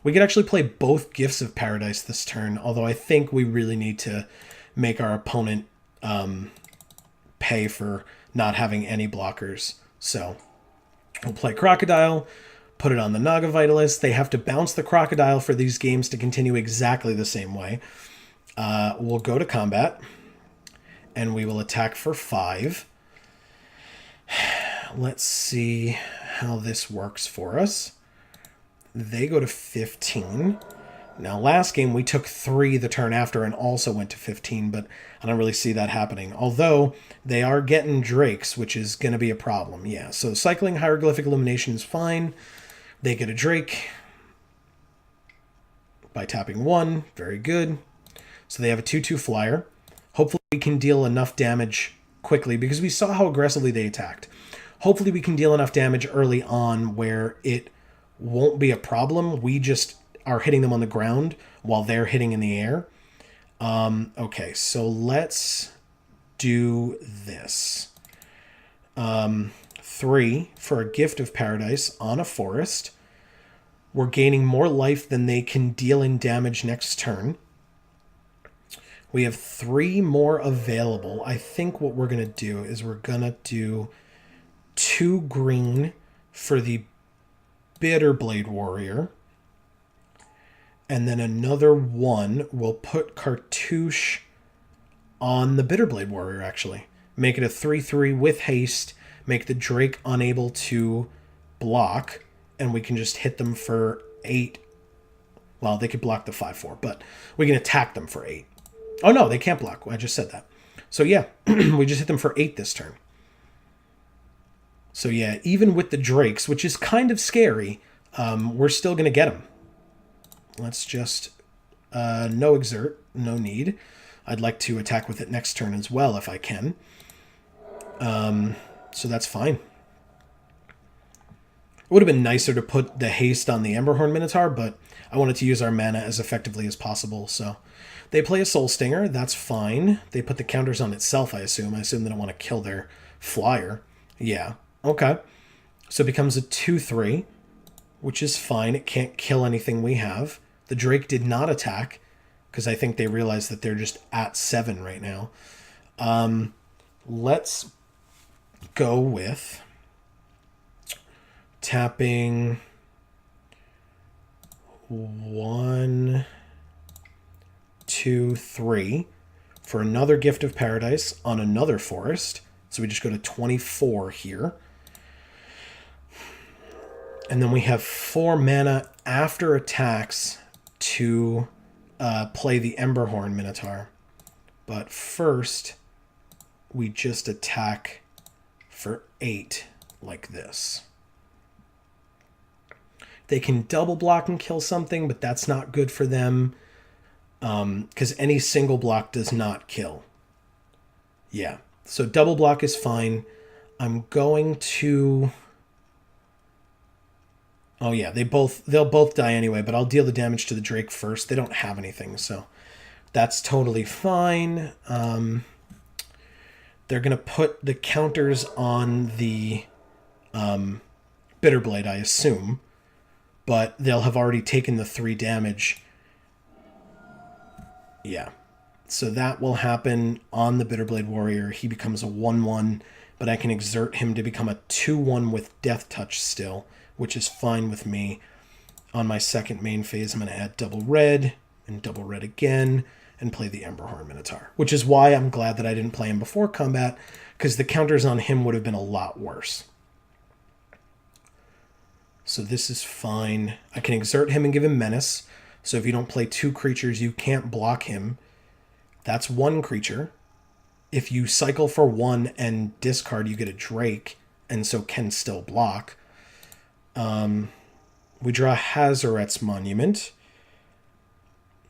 We could actually play both Gifts of Paradise this turn, although I think we really need to make our opponent pay for not having any blockers. So we'll play Crocodile, put it on the Naga Vitalist. They have to bounce the Crocodile for these games to continue exactly the same way. We'll go to combat, and we will attack for 5. Let's see how this works for us. They go to 15. Now, last game, we took 3 the turn after and also went to 15, but I don't really see that happening. Although, they are getting Drakes, which is going to be a problem. Yeah, so cycling Hieroglyphic Illumination is fine. They get a Drake by tapping 1. Very good. So they have a 2/2 flyer. Hopefully, we can deal enough damage quickly, because we saw how aggressively they attacked. Hopefully, we can deal enough damage early on where it won't be a problem. We just are hitting them on the ground while they're hitting in the air. Okay, so let's do this. 3 for a Gift of Paradise on a forest. We're gaining more life than they can deal in damage next turn. We have 3 more available. I think what we're going to do is we're going to do 2 green for the Bitterblade Warrior. And then another 1. We'll put Cartouche on the Bitterblade Warrior, actually. Make it a 3/3 with haste. Make the Drake unable to block. And we can just hit them for 8. Well, they could block the 5/4, but we can attack them for 8. Oh, no, they can't block. I just said that. So, yeah, we just hit them for 8 this turn. So yeah, even with the Drakes, which is kind of scary, we're still going to get them. Let's just... no exert, no need. I'd like to attack with it next turn as well if I can. So that's fine. It would have been nicer to put the haste on the Emberhorn Minotaur, but I wanted to use our mana as effectively as possible, so... They play a Soul Stinger, that's fine. They put the counters on itself, I assume. I assume they don't want to kill their flyer. Yeah, okay. So it becomes a 2-3, which is fine. It can't kill anything we have. The Drake did not attack, because I think they realize that they're just at 7 right now. Let's go with tapping 1, 2, 3 for another Gift of Paradise on another forest. So we just go to 24 here. And then we have 4 mana after attacks to play the Emberhorn Minotaur. But first, we just attack for 8 like this. They can double block and kill something, but that's not good for them. Because any single block does not kill. Yeah, so double block is fine. I'm going to... Oh yeah, they'll both die anyway, but I'll deal the damage to the Drake first. They don't have anything, so that's totally fine. They're going to put the counters on the Bitterblade, I assume, but they'll have already taken the 3 damage. Yeah, so that will happen on the Bitterblade Warrior. He becomes a 1-1, but I can exert him to become a 2-1 with Death Touch still, which is fine with me. On my second main phase, I'm going to add double red and double red again and play the Emberhorn Minotaur, which is why I'm glad that I didn't play him before combat, because the counters on him would have been a lot worse. So this is fine. I can exert him and give him Menace. So if you don't play 2 creatures, you can't block him. That's 1 creature. If you cycle for 1 and discard, you get a Drake, and so can still block. We draw Hazoret's Monument,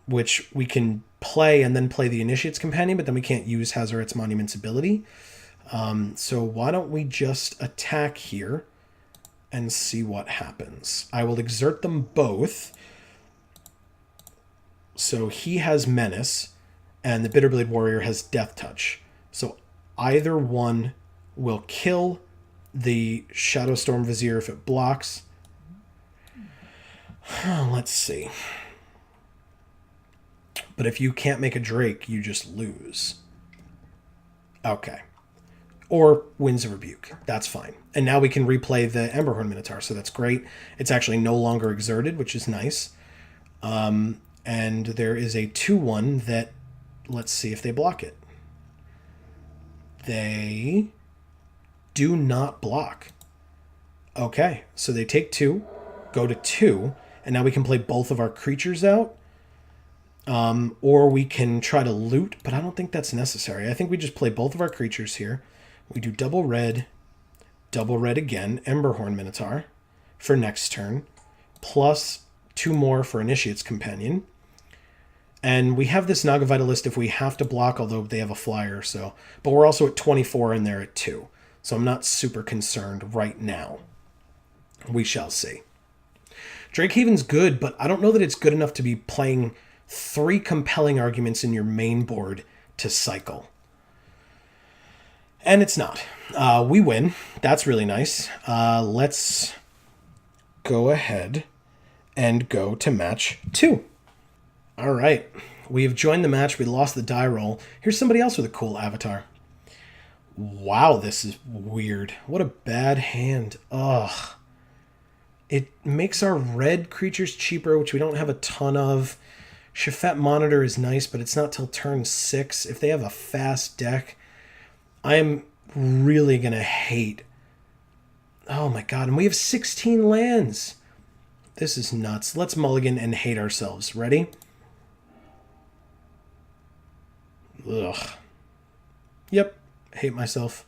which we can play and then play the Initiate's Companion, but then we can't use Hazoret's Monument's ability. So why don't we just attack here and see what happens. I will exert them both. So he has Menace, and the Bitterblade Warrior has Death Touch. So either one will kill the Shadowstorm Vizier if it blocks. Let's see. But if you can't make a Drake, you just lose. Okay. Or Winds of Rebuke. That's fine. And now we can replay the Emberhorn Minotaur, so that's great. It's actually no longer exerted, which is nice. And there is a 2-1 that, let's see if they block it. They do not block. Okay, so they take 2, go to 2, and now we can play both of our creatures out. Or we can try to loot, but I don't think that's necessary. I think we just play both of our creatures here. We do double red again, Emberhorn Minotaur for next turn, plus 2 more for Initiate's Companion. And we have this Naga Vitalist if we have to block, although they have a flyer, so... But we're also at 24 and they're at 2. So I'm not super concerned right now. We shall see. Drakehaven's good, but I don't know that it's good enough to be playing 3 compelling arguments in your main board to cycle. And it's not. We win. That's really nice. Let's go ahead and go to match 2. All right. We have joined the match. We lost the die roll. Here's somebody else with a cool avatar. Wow, this is weird. What a bad hand. Ugh. It makes our red creatures cheaper, which we don't have a ton of. Shafet Monitor is nice, but it's not till turn 6. If they have a fast deck, I am really going to hate. Oh my god, and we have 16 lands. This is nuts. Let's mulligan and hate ourselves. Ready? Ugh. Yep, hate myself.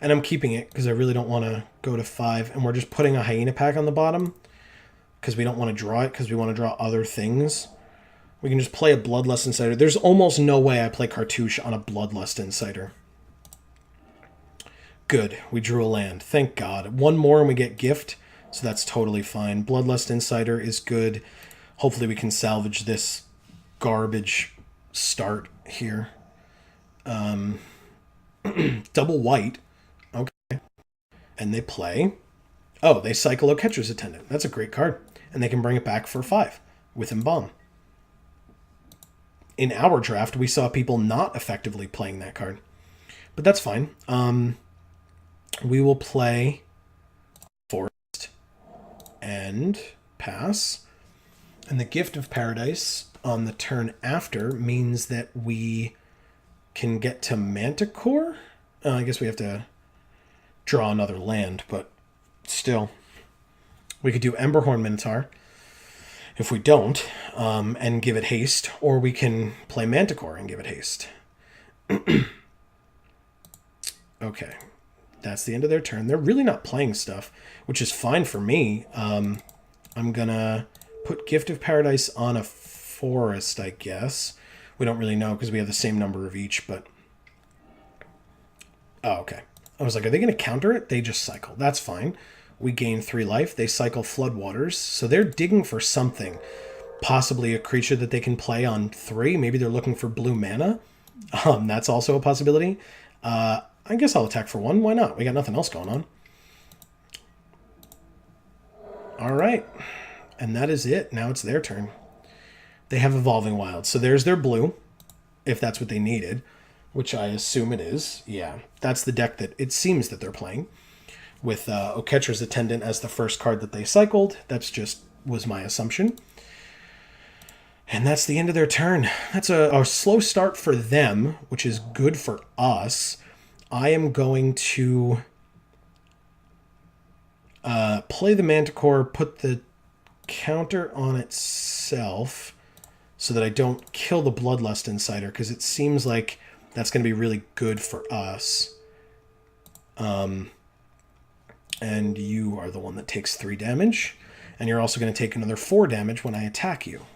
And I'm keeping it because I really don't want to go to 5. And we're just putting a Hyena pack on the bottom because we don't want to draw it because we want to draw other things. We can just play a Bloodlust Insider. There's almost no way I play Cartouche on a Bloodlust Insider. Good. We drew a land. Thank God. One more and we get Gift, so that's totally fine. Bloodlust Insider is good. Hopefully we can salvage this garbage start here. Double white. Okay. And they play... Oh, they cycle a Catcher's Attendant. That's a great card. And they can bring it back for 5 with Embalm. In our draft, we saw people not effectively playing that card. But that's fine. We will play Forest and pass. And the Gift of Paradise on the turn after means that we can get to Manticore. I guess we have to draw another land, but still. We could do Emberhorn Minotaur if we don't, and give it haste, or we can play Manticore and give it haste. Okay, that's the end of their turn. They're really not playing stuff, which is fine for me. I'm gonna put Gift of Paradise on a Forest, I guess. We don't really know because we have the same number of each, but... Oh, okay. I was like, are they going to counter it? They just cycle. That's fine. We gain 3 life. They cycle Floodwaters. So they're digging for something. Possibly a creature that they can play on 3. Maybe they're looking for blue mana. That's also a possibility. I guess I'll attack for 1. Why not? We got nothing else going on. All right. And that is it. Now it's their turn. They have Evolving Wilds. So there's their blue, if that's what they needed, which I assume it is. Yeah, that's the deck that it seems that they're playing, with Oketra's Attendant as the first card that they cycled. That's just was my assumption. And that's the end of their turn. That's a slow start for them, which is good for us. I am going to play the Manticore, put the counter on itself so that I don't kill the Bloodlust Insider, because it seems like that's going to be really good for us. And you are the one that takes 3 damage, and you're also going to take another 4 damage when I attack you.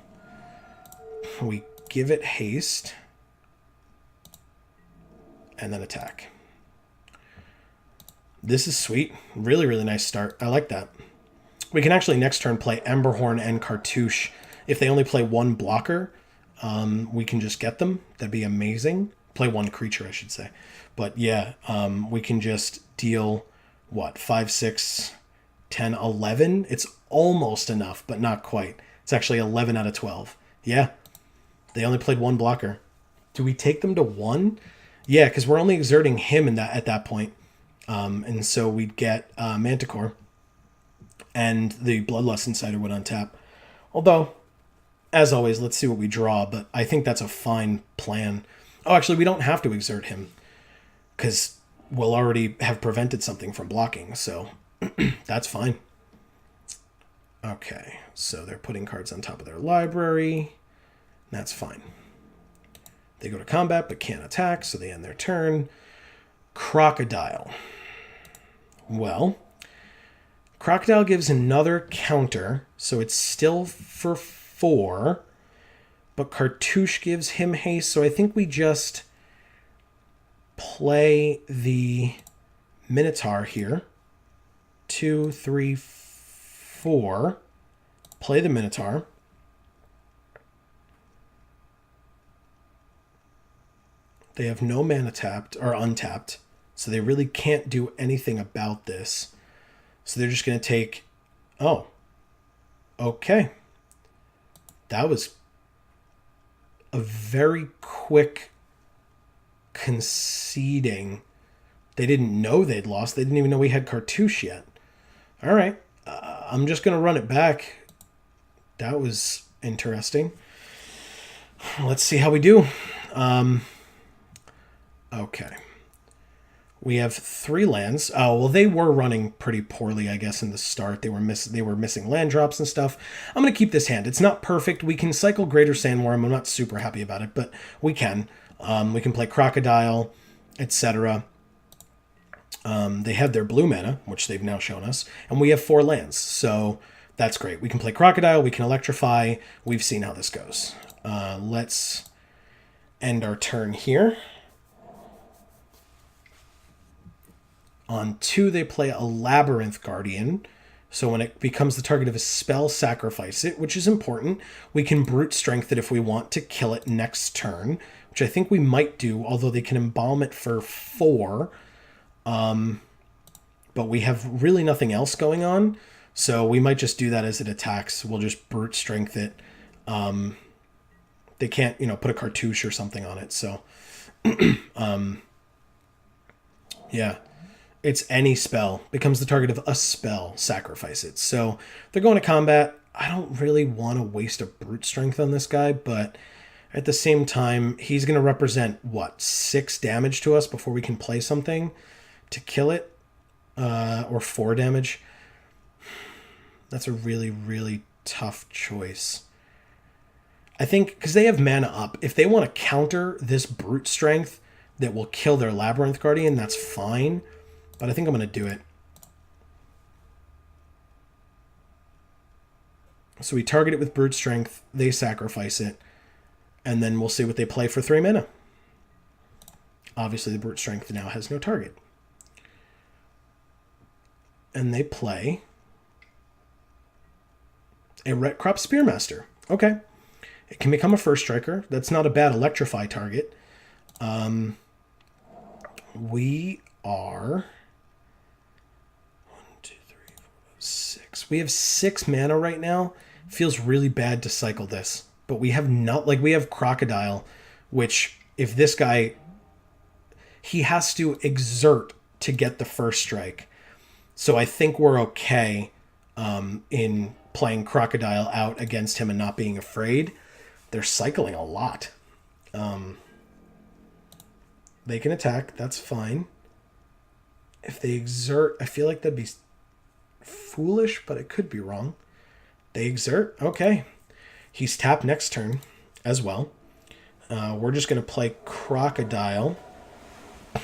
We give it haste, and then attack. This is sweet. Really, really nice start. I like that. We can actually next turn play Emberhorn and Cartouche. If they only play 1 blocker, we can just get them. That'd be amazing. Play 1 creature, I should say. But yeah, we can just deal, what, 5, 6, 10, 11? It's almost enough, but not quite. It's actually 11 out of 12. Yeah, they only played 1 blocker. Do we take them to 1? Yeah, because we're only exerting him at that point. And so we'd get Manticore, and the Bloodlust Insider would untap. Although, as always, let's see what we draw, but I think that's a fine plan. Oh, actually, we don't have to exert him, because we'll already have prevented something from blocking, so that's fine. Okay, so they're putting cards on top of their library. That's fine. They go to combat, but can't attack, so they end their turn. Crocodile. Well, Crocodile gives another counter, so it's still for 4, but Cartouche gives him haste, so I think we just play the Minotaur here. 2, 3, 4. Play the Minotaur. They have no mana tapped or untapped, so they really can't do anything about this. So they're just going to take... Oh. Okay. That was a very quick conceding. They didn't know they'd lost. They didn't even know we had Cartouche yet. All right. I'm just going to run it back. That was interesting. Let's see how we do. Okay. We have 3 lands. Oh, well, they were running pretty poorly, I guess, in the start. They were missing land drops and stuff. I'm going to keep this hand. It's not perfect. We can cycle Greater Sandworm. I'm not super happy about it, but we can. We can play Crocodile, etc. They have their blue mana, which they've now shown us, and we have 4 lands. So that's great. We can play Crocodile, we can Electrify. We've seen how this goes. Let's end our turn here. On 2, they play a Labyrinth Guardian. So when it becomes the target of a spell, sacrifice it, which is important. We can Brute Strength it if we want to kill it next turn, which I think we might do, although they can Embalm it for 4. But we have really nothing else going on, so we might just do that as it attacks. We'll just Brute Strength it. They can't, put a cartouche or something on it, so... yeah. It's any spell. Becomes the target of a spell, sacrifice it. So they're going to combat. I don't really want to waste a Brute Strength on this guy, but at the same time, he's going to represent, 6 damage to us before we can play something to kill it? Or 4 damage? That's a really, really tough choice. I think, because they have mana up, if they want to counter this Brute Strength that will kill their Labyrinth Guardian, that's fine. But I think I'm going to do it. So we target it with Brute Strength, they sacrifice it, and then we'll see what they play for 3 mana. Obviously, the Brute Strength now has no target. And they play a Ret Crop Spearmaster. Okay. It can become a first striker. That's not a bad Electrify target. We are... 6. We have 6 mana right now. Feels really bad to cycle this, but we have not, we have Crocodile, which if this guy, he has to exert to get the first strike. So I think we're okay in playing Crocodile out against him and not being afraid. They're cycling a lot. They can attack. That's fine. If they exert, I feel like that'd be foolish, but it could be wrong. They exert. Okay. He's tapped next turn as well. We're just going to play Crocodile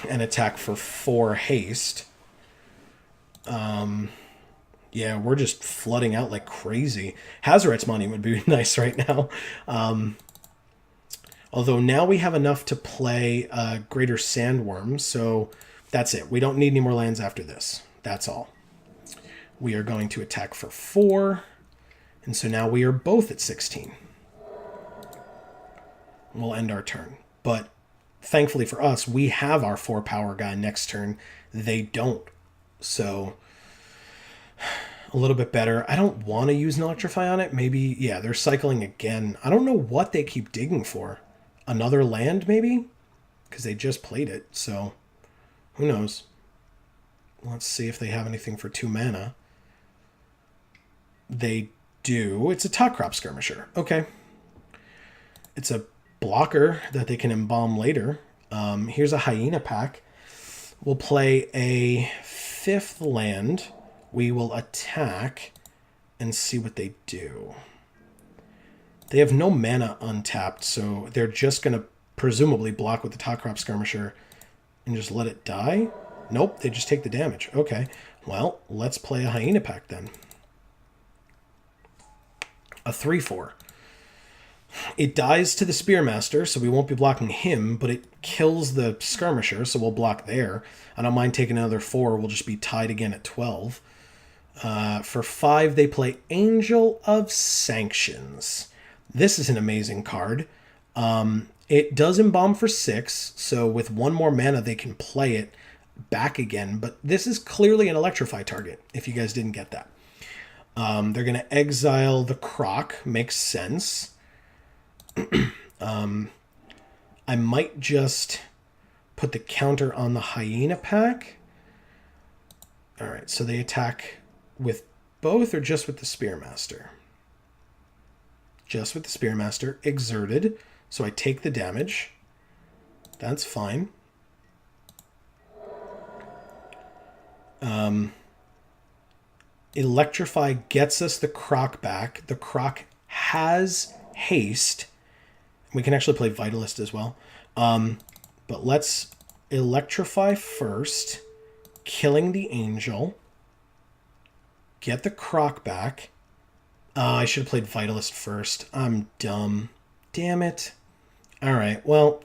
and attack for 4 haste. Yeah, we're just flooding out like crazy. Hazoret's money would be nice right now. Although now we have enough to play Greater Sandworm, so that's it. We don't need any more lands after this. That's all. We are going to attack for 4. And so now we are both at 16. We'll end our turn. But thankfully for us, we have our 4 power guy next turn. They don't. So a little bit better. I don't want to use an Electrify on it. Maybe, yeah, they're cycling again. I don't know what they keep digging for. Another land, maybe? Because they just played it. So who knows? Let's see if they have anything for 2 mana. They do. It's a Top Crop Skirmisher. Okay. It's a blocker that they can embalm later. Here's a Hyena pack. We'll play a 5th land. We will attack and see what they do. They have no mana untapped, so they're just going to presumably block with the Top Crop Skirmisher and just let it die. Nope, they just take the damage. Okay, well, let's play a Hyena pack then. A 3/4. It dies to the Spearmaster, so we won't be blocking him, but it kills the Skirmisher, so we'll block there. I don't mind taking another 4. We'll just be tied again at 12. For 5, they play Angel of Sanctions. This is an amazing card. It does embalm for 6, so with 1 more mana, they can play it back again. But this is clearly an Electrify target, if you guys didn't get that. They're going to exile the Croc. Makes sense. I might just put the counter on the Hyena pack. All right, so they attack with both or just with the Spearmaster? Just with the Spearmaster. Exerted. So I take the damage. That's fine. Electrify gets us the Croc back. The Croc has haste. We can actually play Vitalist as well. But let's Electrify first. killing the Angel. Get the Croc back. I should have played Vitalist first. I'm dumb. Damn it. Alright, well,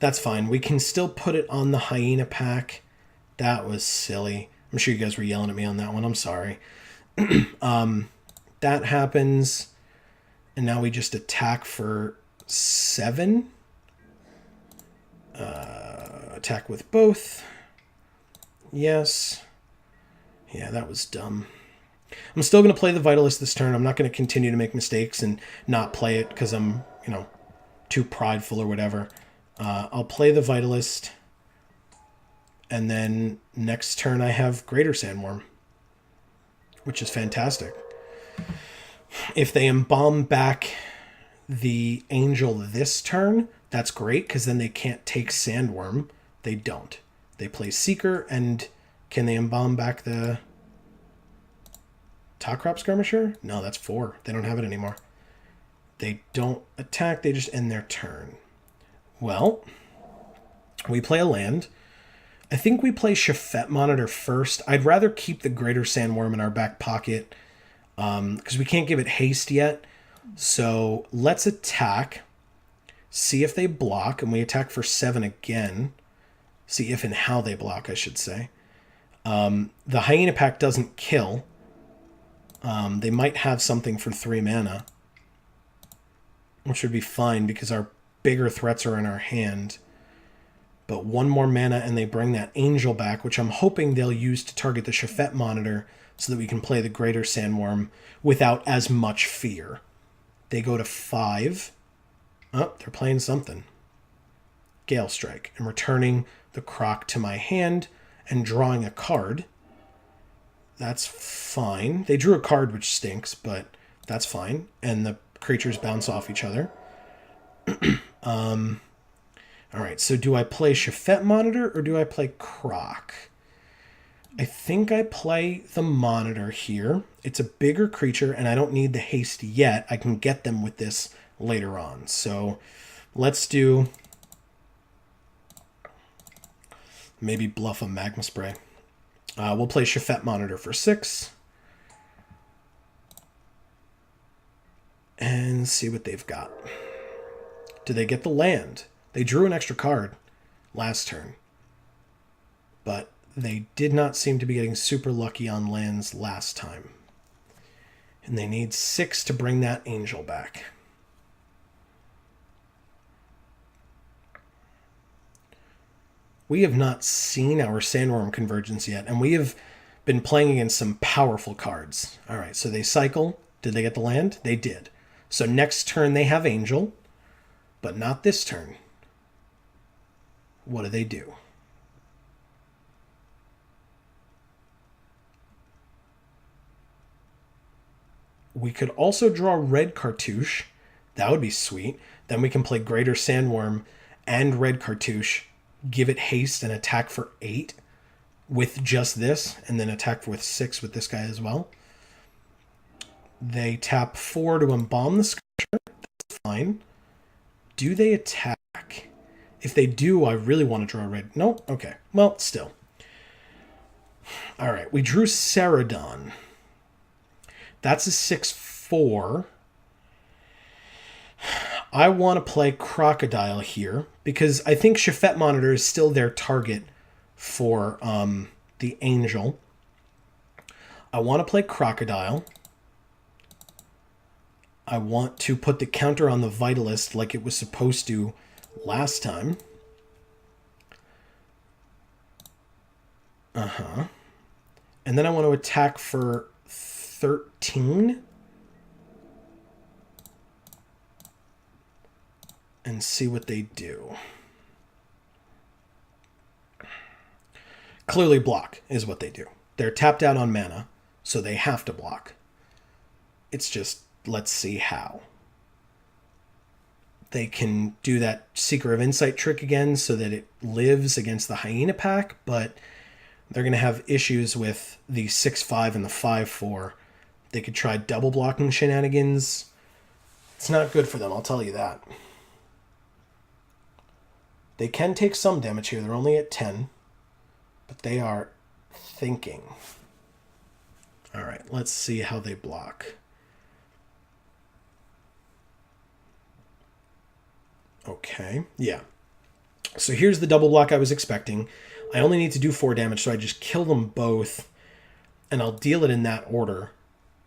that's fine. We can still put it on the Hyena pack. That was silly. I'm sure you guys were yelling at me on that one. I'm sorry. That happens. And now we just attack for 7. Attack with both. Yes. Yeah, that was dumb. I'm still going to play the Vitalist this turn. I'm not going to continue to make mistakes and not play it because I'm, too prideful or whatever. I'll play the Vitalist. And then next turn I have Greater Sandworm, which is fantastic. If they embalm back the Angel this turn, that's great because then they can't take Sandworm. They don't. They play Seeker, and can they embalm back the Top Crop Skirmisher? No, that's 4. They don't have it anymore. They don't attack. They just end their turn. Well, we play a land. I think we play Shafet Monitor first. I'd rather keep the Greater Sandworm in our back pocket because we can't give it haste yet. So let's attack. See if they block, and we attack for 7 again. See if and how they block, I should say. The Hyena pack doesn't kill. They might have something for 3 mana, which would be fine because our bigger threats are in our hand. But 1 more mana and they bring that Angel back, which I'm hoping they'll use to target the Shafet Monitor so that we can play the Greater Sandworm without as much fear. They go to 5. Oh, they're playing something. Gale Strike. And returning the Croc to my hand and drawing a card. That's fine. They drew a card, which stinks, but that's fine. And the creatures bounce off each other. All right, so do I play Shafet Monitor or do I play Croc? I think I play the Monitor here. It's a bigger creature, and I don't need the haste yet. I can get them with this later on. So let's do... maybe bluff a Magma Spray. We'll play Shafet Monitor for 6. And see what they've got. Do they get the land? They drew an extra card last turn. But they did not seem to be getting super lucky on lands last time. And they need 6 to bring that Angel back. We have not seen our Sandworm Convergence yet, and we have been playing against some powerful cards. All right, so they cycle. Did they get the land? They did. So next turn they have Angel, but not this turn. What do they do? We could also draw Red Cartouche. That would be sweet. Then we can play Greater Sandworm and Red Cartouche, give it haste and attack for 8 with just this, and then attack with 6 with this guy as well. They tap 4 to embalm the Skirmisher. That's fine. Do they attack? If they do, I really want to draw red. No? Okay. Well, still. All right. We drew Ceradon. That's a 6/4. I want to play Crocodile here because I think Shafet Monitor is still their target for the Angel. I want to play Crocodile. I want to put the counter on the Vitalist like it was supposed to last time. And then I want to attack for 13. And see what they do. Clearly block is what they do. They're tapped out on mana, so they have to block. It's just, let's see how. They can do that Seeker of Insight trick again so that it lives against the Hyena pack, but they're going to have issues with the 6/5 and the 5/4. They could try double blocking shenanigans. It's not good for them, I'll tell you that. They can take some damage here. They're only at 10, but they are thinking. All right, let's see how they block. Okay, yeah. So here's the double block I was expecting. I only need to do 4 damage, so I just kill them both, and I'll deal it in that order.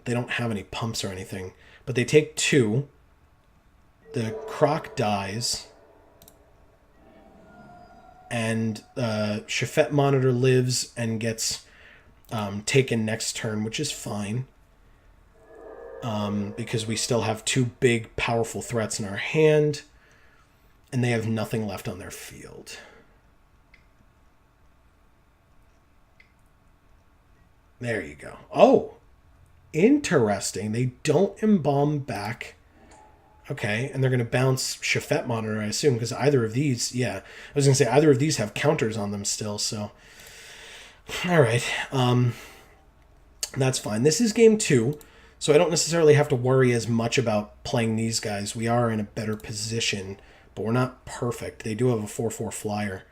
They don't have any pumps or anything, but they take 2. The Croc dies, and Shafet Monitor lives and gets taken next turn, which is fine, because we still have 2 big, powerful threats in our hand, and they have nothing left on their field. There you go. Oh, interesting. They don't embalm back. Okay, and they're going to bounce Shafet Monitor, I assume, because either of these, yeah. I was going to say, either of these have counters on them still, so. All right. That's fine. This is game 2, so I don't necessarily have to worry as much about playing these guys. We are in a better position, but we're not perfect. They do have a 4/4 flyer.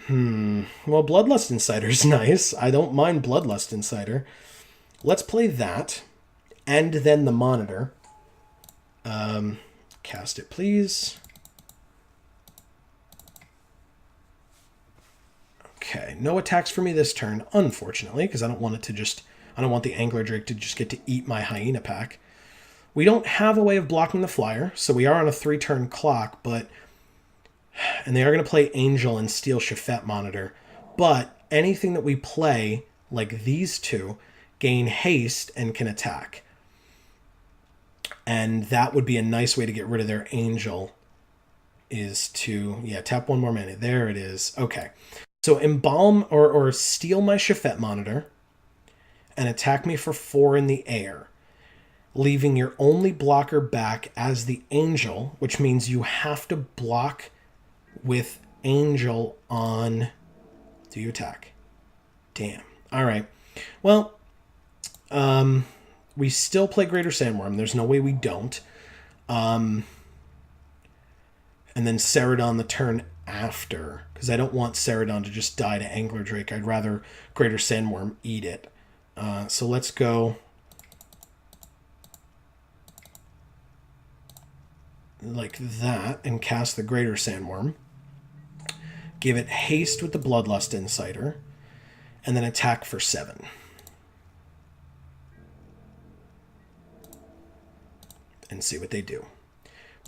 Well, Bloodlust Insider is nice. I don't mind Bloodlust Insider. Let's play that, and then the Monitor. Cast it, please. Okay, no attacks for me this turn, unfortunately, because I don't want the Angler Drake to just get to eat my Hyena pack. We don't have a way of blocking the flyer, so we are on a 3-turn clock, and they are going to play Angel and steal Shafet Monitor, but anything that we play, like these two, gain haste and can attack. And that would be a nice way to get rid of their Angel, is to, tap 1 more mana. There it is. Okay. So embalm or steal my Shafet Monitor and attack me for 4 in the air, leaving your only blocker back as the Angel, which means you have to block with Angel on... Do you attack? Damn. All right. Well, we still play Greater Sandworm. There's no way we don't. And then Ceradon the turn after, because I don't want Ceradon to just die to Angler Drake. I'd rather Greater Sandworm eat it. So let's go like that and cast the Greater Sandworm. Give it haste with the Bloodlust Insider, and then attack for 7. And see what they do.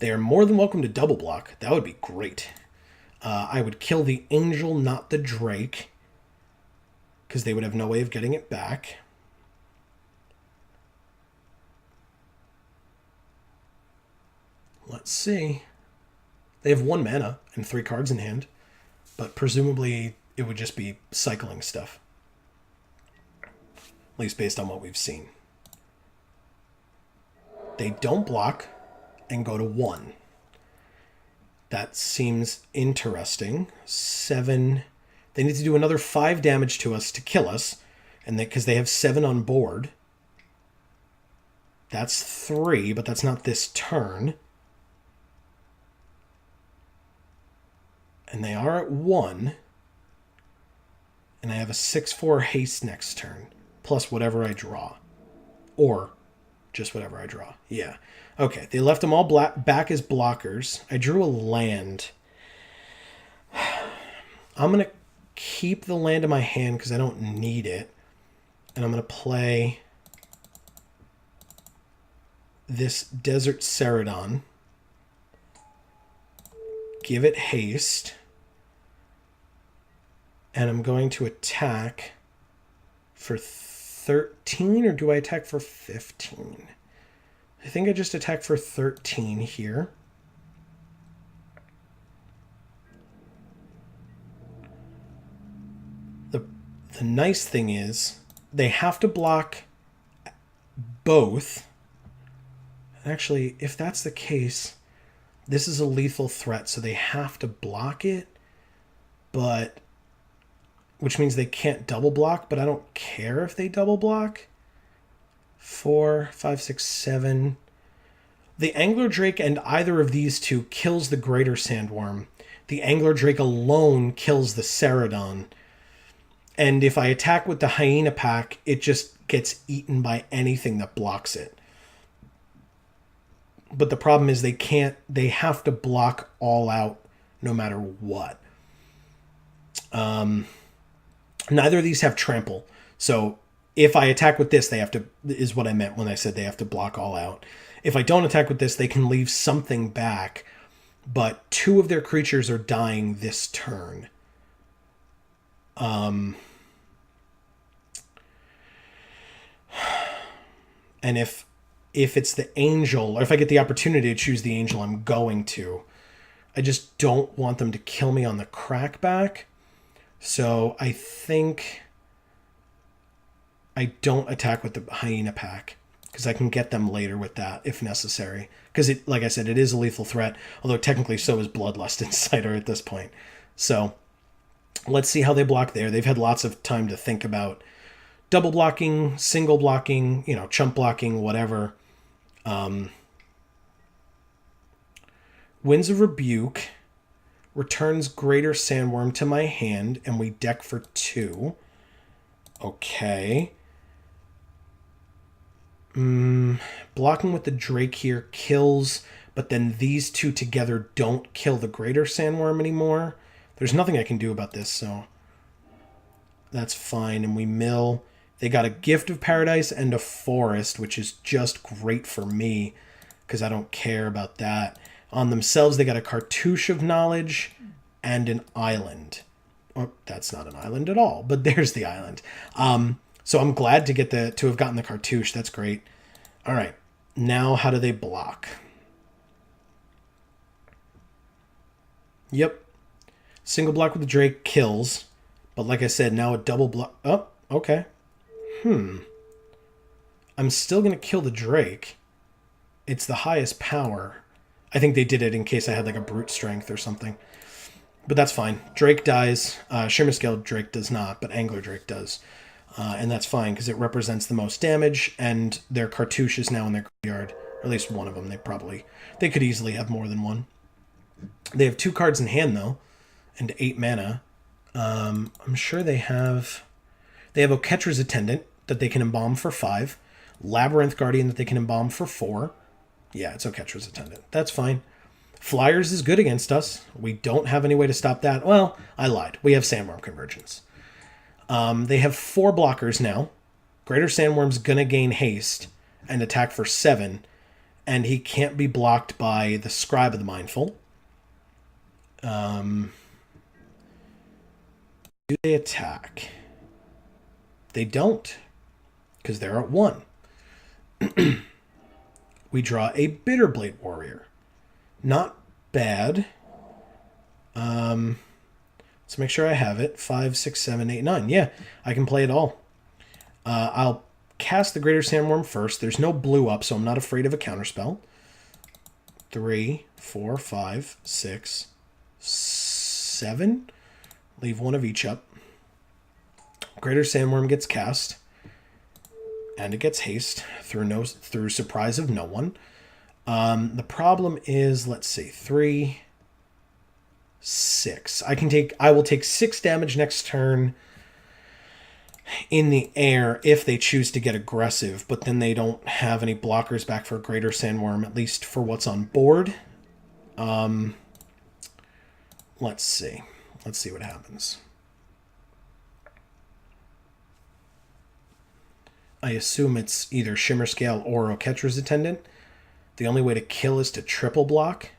They are more than welcome to double block. That would be great. I would kill the Angel, not the Drake, because they would have no way of getting it back. Let's see. They have 1 mana and 3 cards in hand, but presumably it would just be cycling stuff. At least based on what we've seen. They don't block and go to 1. That seems interesting. 7. They need to do another 5 damage to us to kill us, and because they have 7 on board. That's 3, but that's not this turn. And they are at 1. And I have a 6/4 haste next turn, plus whatever I draw. Or just whatever I draw. Yeah. Okay, they left them all back as blockers. I drew a land. I'm going to keep the land in my hand because I don't need it. And I'm going to play this Desert Ceradon. Give it haste. And I'm going to attack for 13, or do I attack for 15? I think I just attack for 13 here. The nice thing is they have to block both. Actually, if that's the case, this is a lethal threat, so they have to block it, but which means they can't double block, but I don't care if they double block. 4, 5, 6, 7. The Angler Drake and either of these two kills the Greater Sandworm. The Angler Drake alone kills the Ceradon. And if I attack with the Hyena pack, it just gets eaten by anything that blocks it. But the problem is they have to block all out no matter what. Neither of these have trample. So if I attack with this, they have to, is what I meant when I said they have to block all out. If I don't attack with this, they can leave something back, but 2 of their creatures are dying this turn. And if it's the angel, or if I get the opportunity to choose the angel, I'm going to. I just don't want them to kill me on the crackback. So I think I don't attack with the Hyena pack, because I can get them later with that if necessary. Because, like I said, it is a lethal threat, although technically so is Bloodlust Insider at this point. So let's see how they block there. They've had lots of time to think about double blocking, single blocking, chump blocking, whatever. Winds of Rebuke returns Greater Sandworm to my hand, and we deck for 2. Okay. Blocking with the Drake here kills, but then these 2 together don't kill the Greater Sandworm anymore. There's nothing I can do about this, so that's fine. And we mill. They got a Gift of Paradise and a Forest, which is just great for me, because I don't care about that. On themselves, they got a Cartouche of Knowledge and an Island. Oh, that's not an island at all, but there's the island. So I'm glad to have gotten the Cartouche. That's great. All right. Now, how do they block? Yep. Single block with the Drake kills. But like I said, now a double block. Oh, okay. I'm still going to kill the Drake. It's the highest power. I think they did it in case I had like a brute strength or something. But that's fine. Drake dies. Shimmerscale Drake does not, but Angler Drake does. And that's fine because it represents the most damage, and their Cartouche is now in their graveyard. Or at least one of them. They could easily have more than one. They have 2 cards in hand, though, and 8 mana. I'm sure they have Oketra's Attendant that they can embalm for 5. Labyrinth Guardian that they can embalm for 4. Yeah, it's Oketra's Attendant. That's fine. Flyers is good against us. We don't have any way to stop that. Well, I lied. We have Sandworm Convergence. They have 4 blockers now. Greater Sandworm's going to gain haste and attack for 7. And he can't be blocked by the Scribe of the Mindful. Do they attack? They don't, because they're at 1. We draw a Bitterblade Warrior. Not bad. Let's make sure I have it. 5, 6, 7, 8, 9. Yeah, I can play it all. I'll cast the Greater Sandworm first. There's no blue up, so I'm not afraid of a counterspell. 3, 4, 5, 6, 7. Leave 1 of each up. Greater Sandworm gets cast. And it gets haste through surprise of no one. The problem is, let's see, 3, 6. I will take 6 damage next turn in the air if they choose to get aggressive, but then they don't have any blockers back for Greater Sandworm, at least for what's on board. Let's see. Let's see what happens. I assume it's either Shimmerscale or Oketra's Attendant. The only way to kill is to triple block.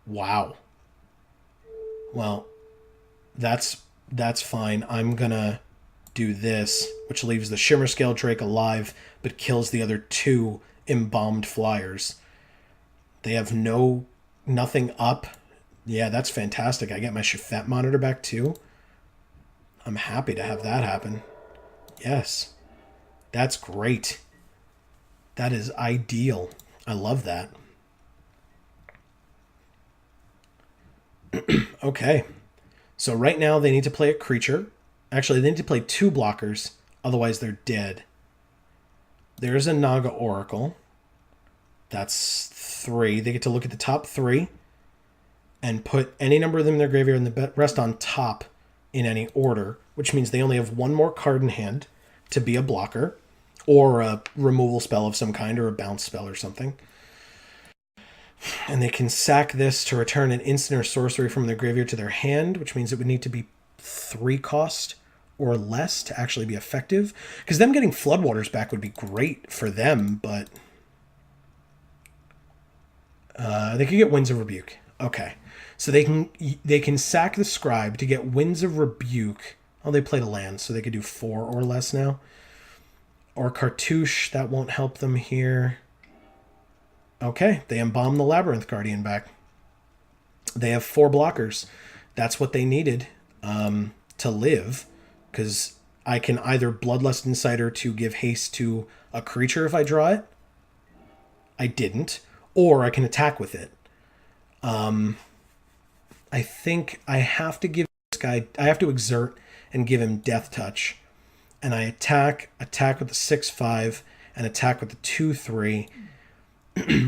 Wow. Well, that's fine. I'm gonna do this, which leaves the Shimmerscale Drake alive, but kills the other 2 embalmed flyers. They have nothing up. Yeah, that's fantastic. I get my Shafet monitor back too. I'm happy to have that happen. Yes. That's great. That is ideal. I love that. Okay. So right now they need to play a creature. Actually, they need to play 2 blockers. Otherwise, they're dead. There's a Naga Oracle. That's 3. They get to look at the top 3 and put any number of them in their graveyard and the rest on top in any order, which means they only have one more card in hand to be a blocker or a removal spell of some kind or a bounce spell or something. And they can sack this to return an instant or sorcery from their graveyard to their hand, which means it would need to be 3 cost or less to actually be effective. Because them getting Floodwaters back would be great for them, but they could get Winds of Rebuke. Okay. So they can sack the Scribe to get Winds of Rebuke. Oh, they played a land, so they could do 4 or less now. Or Cartouche, that won't help them here. Okay, they embalm the Labyrinth Guardian back. They have 4 blockers. That's what they needed to live, because I can either Bloodlust Insider to give haste to a creature if I draw it. I didn't. Or I can attack with it. I think I have to give this guy... I have to exert and give him Death Touch. And I attack with the 6/5, and attack with the 2/3,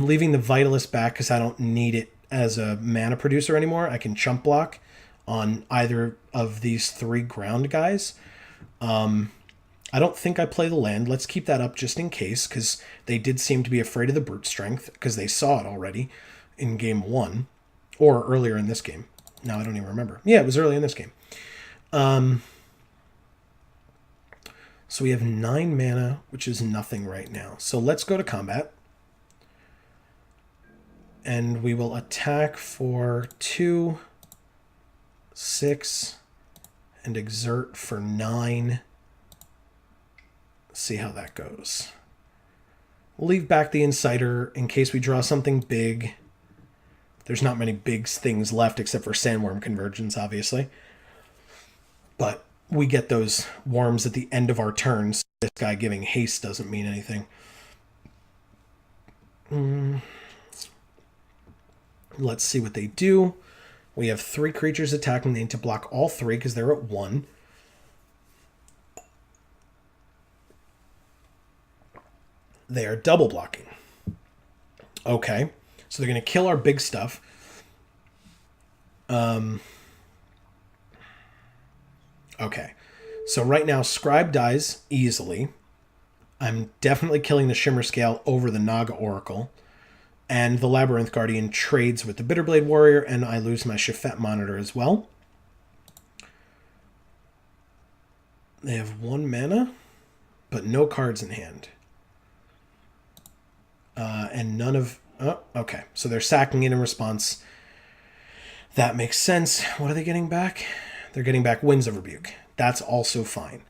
leaving the Vitalist back because I don't need it as a mana producer anymore. I can chump block on either of these 3 ground guys. I don't think I play the land. Let's keep that up just in case, because they did seem to be afraid of the Brute Strength, because they saw it already in game 1, or earlier in this game. Now I don't even remember. Yeah, it was early in this game. So we have 9 mana, which is nothing right now. So let's go to combat. And we will attack for 2, 6, and exert for 9. See how that goes. We'll leave back the Insider in case we draw something big. There's not many big things left except for Sandworm Convergence, obviously. But we get those worms at the end of our turns. This guy giving haste doesn't mean anything. Let's see what they do. We have 3 creatures attacking. They need to block all 3 because they're at 1. They are double blocking. Okay. So they're going to kill our big stuff. Okay. So right now, Scribe dies easily. I'm definitely killing the Shimmer Scale over the Naga Oracle. And the Labyrinth Guardian trades with the Bitterblade Warrior, and I lose my Shafet Monitor as well. They have 1 mana, but no cards in hand. And none of... Oh, okay. So they're sacking it in response. That makes sense. What are they getting back? They're getting back Winds of Rebuke. That's also fine.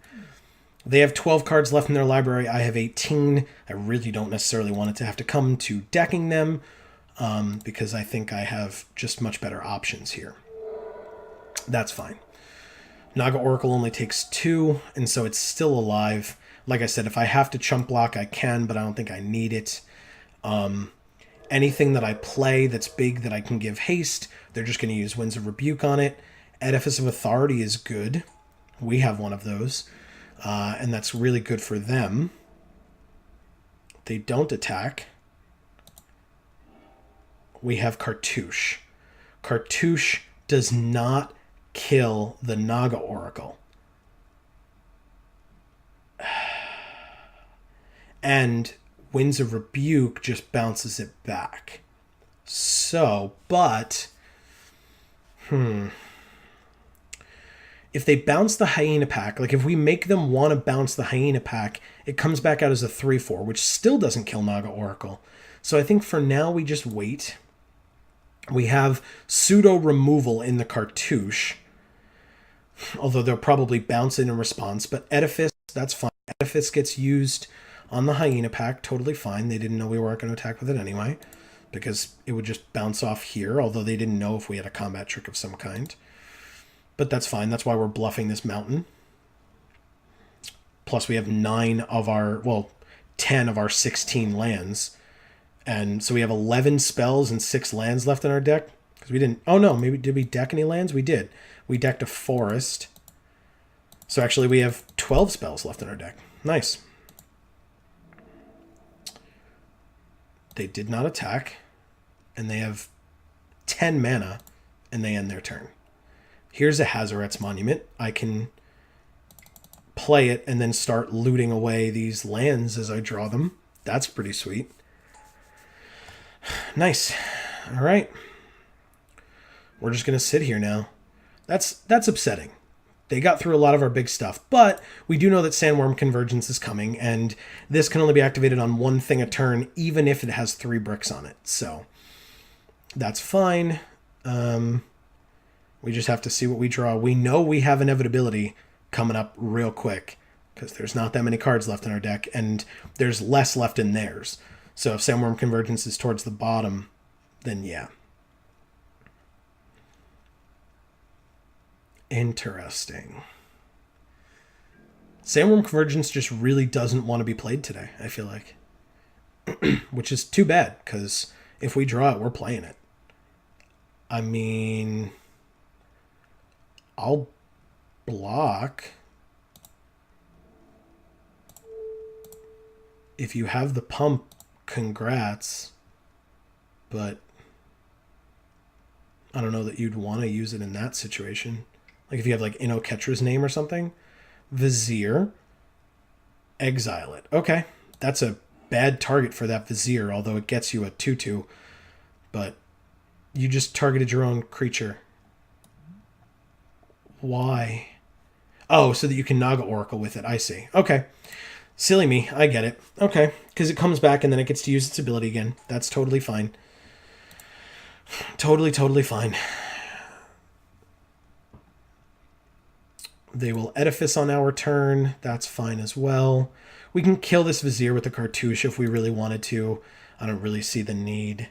They have 12 cards left in their library. I have 18. I really don't necessarily want it to have to come to decking them because I think I have just much better options here. That's fine. Naga Oracle only takes 2, and so it's still alive. Like I said, if I have to chump block, I can, but I don't think I need it. Anything that I play that's big that I can give haste, they're just going to use Winds of Rebuke on it. Edifice of Authority is good. We have one of those. And that's really good for them. They don't attack. We have Cartouche. Cartouche does not kill the Naga Oracle. And Winds of Rebuke just bounces it back. So, but... If they bounce the Hyena Pack, like if we make them want to bounce the Hyena Pack, it comes back out as a 3/4, which still doesn't kill Naga Oracle. So I think for now we just wait. We have pseudo removal in the Cartouche, although they'll probably bounce it in response. But Edifice, that's fine. Edifice gets used on the Hyena Pack, totally fine. They didn't know we weren't going to attack with it anyway, because it would just bounce off here, although they didn't know if we had a combat trick of some kind. But that's fine. That's why we're bluffing this mountain. Plus we have 9 of our, well, 10 of our 16 lands. And so we have 11 spells and 6 lands left in our deck. Because we didn't, oh no, maybe did we deck any lands? We did. We decked a forest. So actually we have 12 spells left in our deck. Nice. They did not attack. And they have 10 mana. And they end their turn. Here's a Hazoret's Monument. I can play it and then start looting away these lands as I draw them. That's pretty sweet. Nice. All right. We're just going to sit here now. That's upsetting. They got through a lot of our big stuff, but we do know that Sandworm Convergence is coming, and this can only be activated on one thing a turn, even if it has 3 bricks on it. So that's fine. We just have to see what we draw. We know we have Inevitability coming up real quick because there's not that many cards left in our deck, and there's less left in theirs. So if Sandworm Convergence is towards the bottom, then yeah. Interesting. Sandworm Convergence just really doesn't want to be played today, I feel like. Which is too bad, because if we draw it, we're playing it. I mean, I'll block. If you have the pump, congrats. But I don't know that you'd want to use it in that situation. Like if you have like Inoketra's name or something. Vizier. Exile it. Okay. That's a bad target for that Vizier, although it gets you a 2/2. But you just targeted your own creature. Why? Oh, so that you can Naga Oracle with it. I see. Okay. Silly me. I get it. Okay. Because it comes back and then it gets to use its ability again. That's totally fine. Totally fine. They will Edifice on our turn. That's fine as well. We can kill this Vizier with the Cartouche if we really wanted to. I don't really see the need.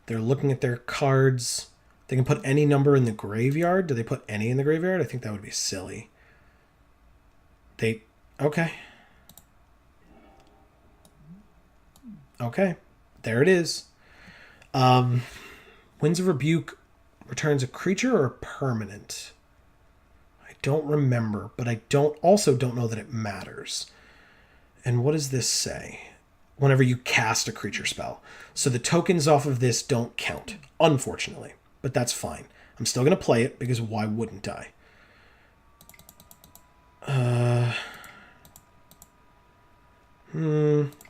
They're looking at their cards. They can put any number in the graveyard. Do they put any in the graveyard? I think that would be silly. Okay. Okay. There it is. Winds of Rebuke returns a creature or a permanent? I don't remember, but I also don't know that it matters. And what does this say? Whenever you cast a creature spell. So the tokens off of this don't count, unfortunately. But that's fine. I'm still going to play it because why wouldn't I?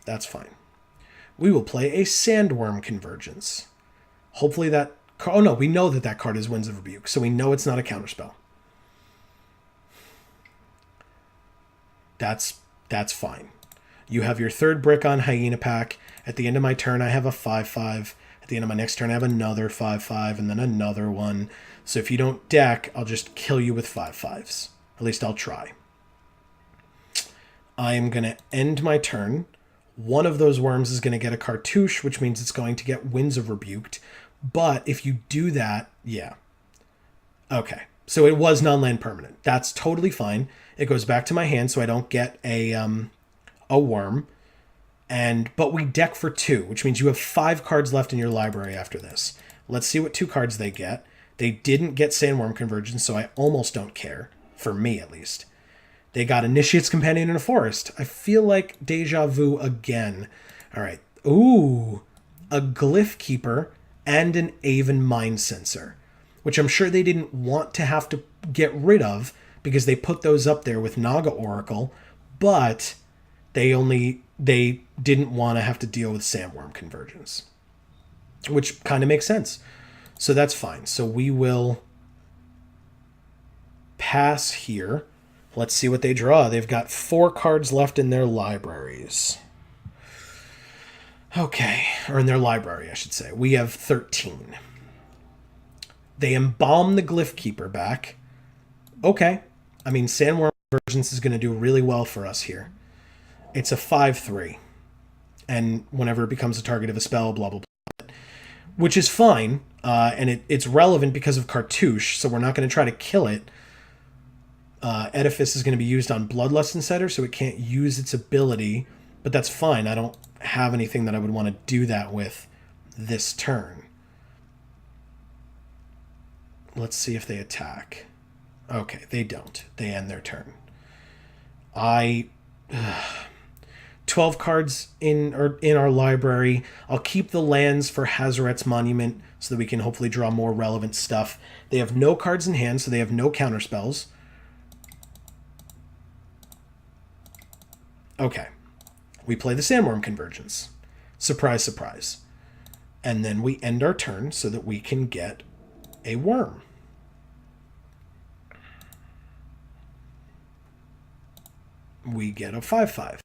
That's fine. We will play a Sandworm Convergence. Hopefully that... Oh no, we know that that card is Winds of Rebuke, so we know it's not a counterspell. That's fine. You have your 3rd brick on Hyena Pack. At the end of my turn, I have a 5/5. At the end of my next turn, I have another 5/5, and then another one. So if you don't deck, I'll just kill you with 5/5s. At least I'll try. I am going to end my turn. One of those worms is going to get a Cartouche, which means it's going to get Winds of Rebuked. But if you do that, yeah. Okay. So it was non-land permanent. That's totally fine. It goes back to my hand, so I don't get a worm. But we deck for 2, which means you have 5 cards left in your library after this. Let's see what 2 cards they get. They didn't get Sandworm Convergence, so I almost don't care. For me, at least. They got Initiate's Companion in a Forest. I feel like Deja Vu again. All right. Ooh. A Glyph Keeper and an Aven Mind Sensor, which I'm sure they didn't want to have to get rid of because they put those up there with Naga Oracle, but they didn't want to have to deal with Sandworm Convergence, which kind of makes sense. So that's fine. So we will pass here. Let's see what they draw. They've got 4 cards left in their libraries. Okay, or in their library, I should say. We have 13. They embalm the Glyph Keeper back. Okay. I mean, Sandworm Convergence is going to do really well for us here. It's a 5/3. And whenever it becomes a target of a spell, blah, blah, blah. Which is fine. And it's relevant because of Cartouche, so we're not going to try to kill it. Edifice is going to be used on Bloodlust Insider, so it can't use its ability. But that's fine. I don't have anything that I would want to do that with this turn. Let's see if they attack. Okay, they don't. They end their turn. 12 cards in our library. I'll keep the lands for Hazoret's Monument so that we can hopefully draw more relevant stuff. They have no cards in hand, so they have no counter spells. Okay. We play the Sandworm Convergence. Surprise, surprise. And then we end our turn so that we can get a worm. We get a 5/5,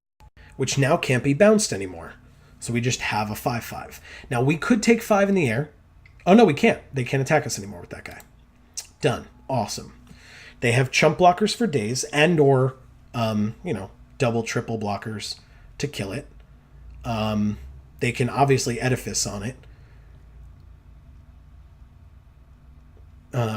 which now can't be bounced anymore. So we just have a 5/5. Now we could take 5 in the air. Oh no, we can't. They can't attack us anymore with that guy. Done. Awesome. They have chump blockers for days and or, double, triple blockers to kill it. They can obviously edifice on it.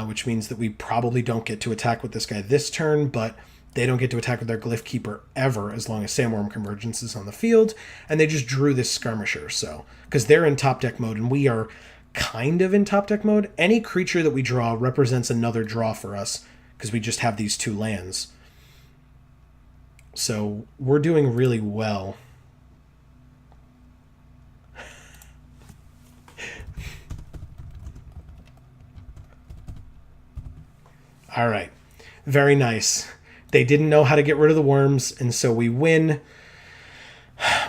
Which means that we probably don't get to attack with this guy this turn, but they don't get to attack with their Glyph Keeper ever as long as Sandworm Convergence is on the field, and they just drew this Skirmisher, so, because they're in top deck mode, and we are kind of in top deck mode. Any creature that we draw represents another draw for us, because we just have these 2 lands. So, we're doing really well. All right. Very nice. They didn't know how to get rid of the worms, and so we win.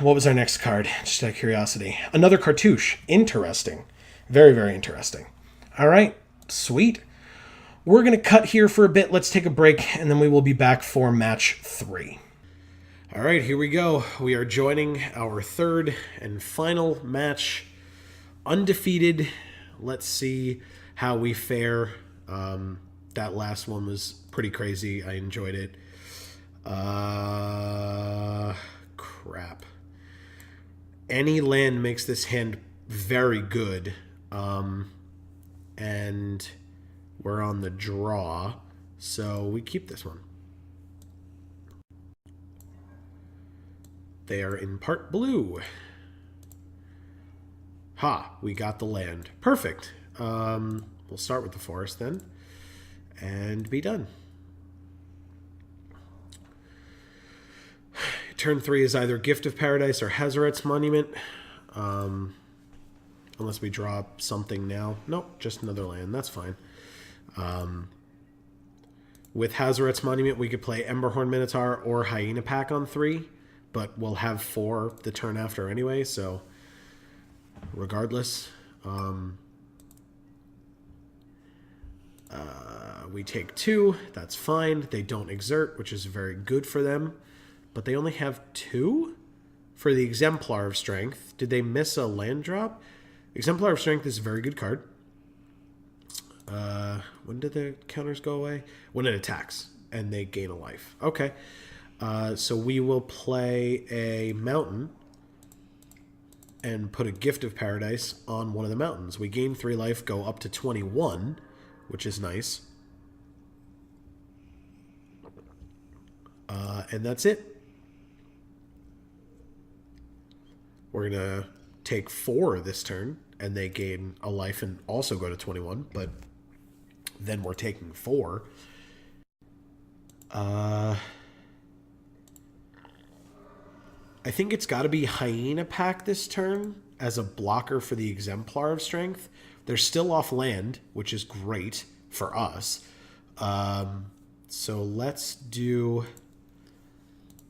What was our next card? Just out of curiosity. Another Cartouche. Interesting. Very, very interesting. All right. Sweet. We're going to cut here for a bit. Let's take a break, and then we will be back for match 3. All right, here we go. We are joining our 3rd and final match. Undefeated. Let's see how we fare. That last one was pretty crazy. I enjoyed it. Crap. Any land makes this hand very good. And we're on the draw, so we keep this one. They are in part blue. Ha, we got the land. Perfect. We'll start with the forest then. And be done. Turn 3 is either Gift of Paradise or Hazoret's Monument. Unless we draw something now. Nope, just another land. That's fine. With Hazoret's Monument, we could play Emberhorn Minotaur or Hyena Pack on 3. But we'll have 4 the turn after anyway, so regardless. We take 2. That's fine. They don't exert, which is very good for them. But they only have 2? For the Exemplar of Strength. Did they miss a land drop? Exemplar of Strength is a very good card. When did the counters go away? When it attacks, and they gain a life. Okay. So we will play a mountain and put a Gift of Paradise on one of the mountains. We gain 3 life, go up to 21, which is nice. And that's it. We're going to take 4 this turn, and they gain a life and also go to 21, but then we're taking 4. I think it's got to be Hyena Pack this turn as a blocker for the Exemplar of Strength. They're still off land, which is great for us. So let's do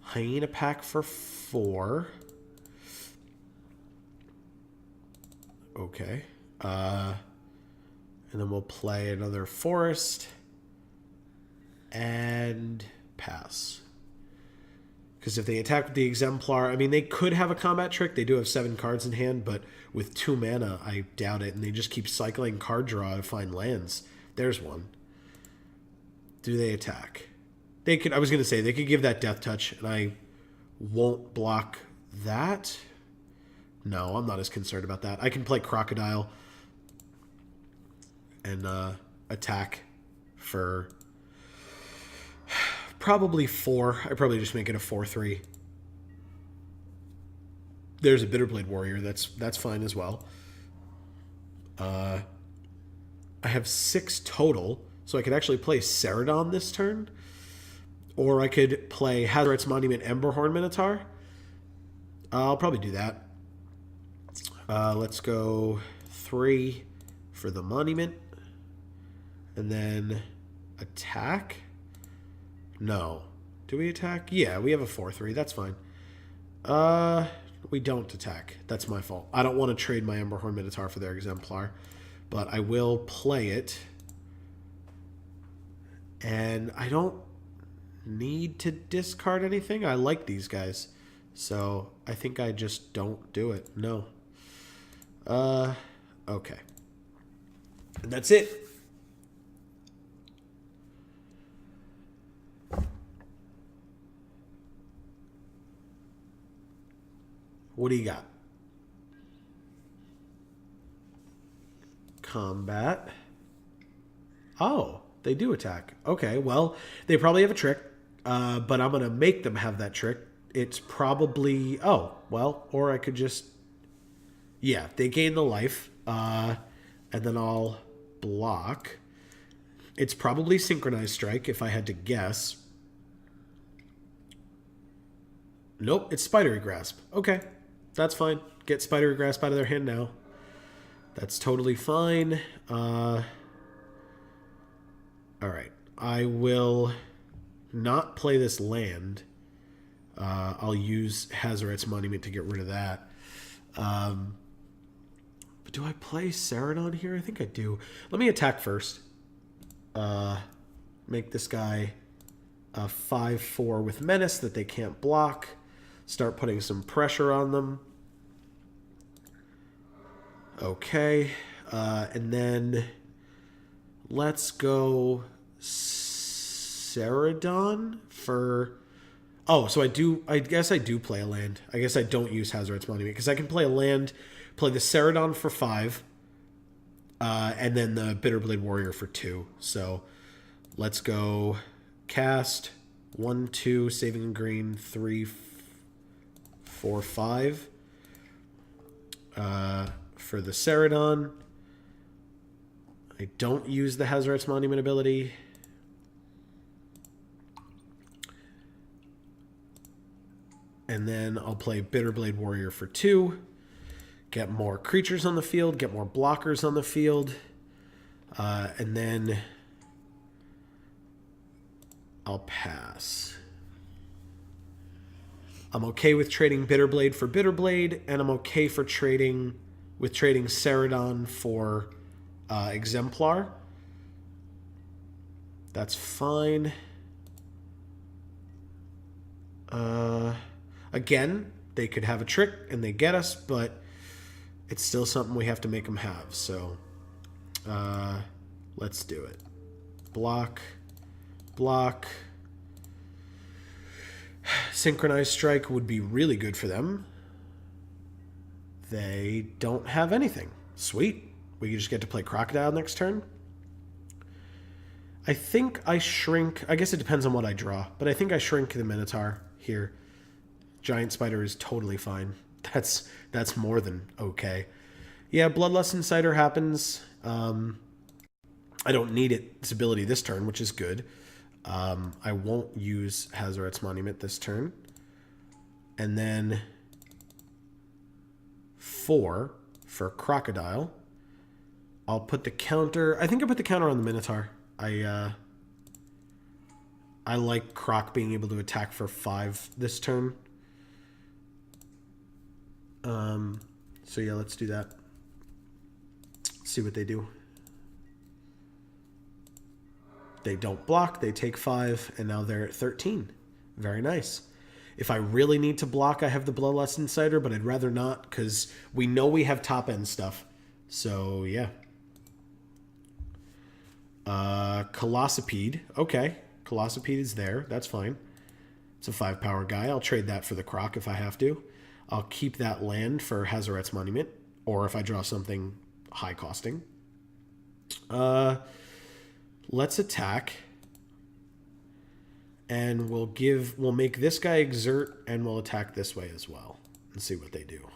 Hyena Pack for 4. Okay. And then we'll play another forest and pass. Because if they attack with the Exemplar, I mean, they could have a combat trick. They do have 7 cards in hand, but with 2 mana, I doubt it. And they just keep cycling card draw to find lands. There's one. Do they attack? They could. I was going to say, they could give that Death Touch, and I won't block that. No, I'm not as concerned about that. I can play Crocodile and attack for probably 4. I probably just make it a 4/3. There's a Bitterblade Warrior. That's fine as well. I have 6 total, so I could actually play Ceradon this turn. Or I could play Hazoret's Monument Emberhorn Minotaur. I'll probably do that. Let's go 3, for the monument. And then attack? No. Do we attack? Yeah, we have a 4/3. That's fine. We don't attack. That's my fault. I don't want to trade my Emberhorn Minotaur for their Exemplar, but I will play it. And I don't need to discard anything. I like these guys. So I think I just don't do it. No. Okay. And that's it. What do you got? Combat. Oh, they do attack. Okay, well, they probably have a trick, but I'm going to make them have that trick. It's probably... Oh, well, or I could just... Yeah, they gain the life, and then I'll block. It's probably Synchronized Strike, if I had to guess. Nope, it's Spidery Grasp. Okay, that's fine. Get Spidery Grasp out of their hand now. That's totally fine. Alright, I will not play this land. I'll use Hazoret's Monument to get rid of that. But do I play Ceradon here? I think I do. Let me attack first. Make this guy a 5/4 with Menace that they can't block. Start putting some pressure on them. Okay. And then let's go Ceradon for... Oh, so I guess I do play a land. I guess I don't use Hazoret's Monument because I can play a land, play the Ceradon for 5, and then the Bitterblade Warrior for 2. So let's go cast 1, 2, saving in green, 3, 4, 5. For the Ceradon, I don't use the Hazoret's Monument ability. And then I'll play Bitterblade Warrior for 2. Get more creatures on the field. Get more blockers on the field. And then I'll pass. I'm okay with trading Bitterblade for Bitterblade. And I'm okay for trading Ceradon for Exemplar. That's fine. Again, they could have a trick and they get us, but it's still something we have to make them have. So let's do it. Block. Block. Synchronized Strike would be really good for them. They don't have anything. Sweet. We just get to play Crocodile next turn. I think I shrink... I guess it depends on what I draw, but I think I shrink the Minotaur here. Giant Spider is totally fine. That's more than okay. Yeah, Bloodlust Insider happens. I don't need its ability this turn, which is good. I won't use Hazoret's Monument this turn. And then 4 for Crocodile. I'll put the counter... I think I put the counter on the Minotaur. I like Croc being able to attack for 5 this turn. So yeah, let's do that. See what they do. They don't block, they take 5, and now they're at 13. Very nice. If I really need to block, I have the Bloodlust Insider, but I'd rather not, because we know we have top-end stuff. So, yeah. Colossipede. Okay. Colossipede is there. That's fine. It's a 5-power guy. I'll trade that for the Croc if I have to. I'll keep that land for Hazoret's Monument, or if I draw something high-costing. Let's attack. And we'll make this guy exert, and we'll attack this way as well. And see what they do.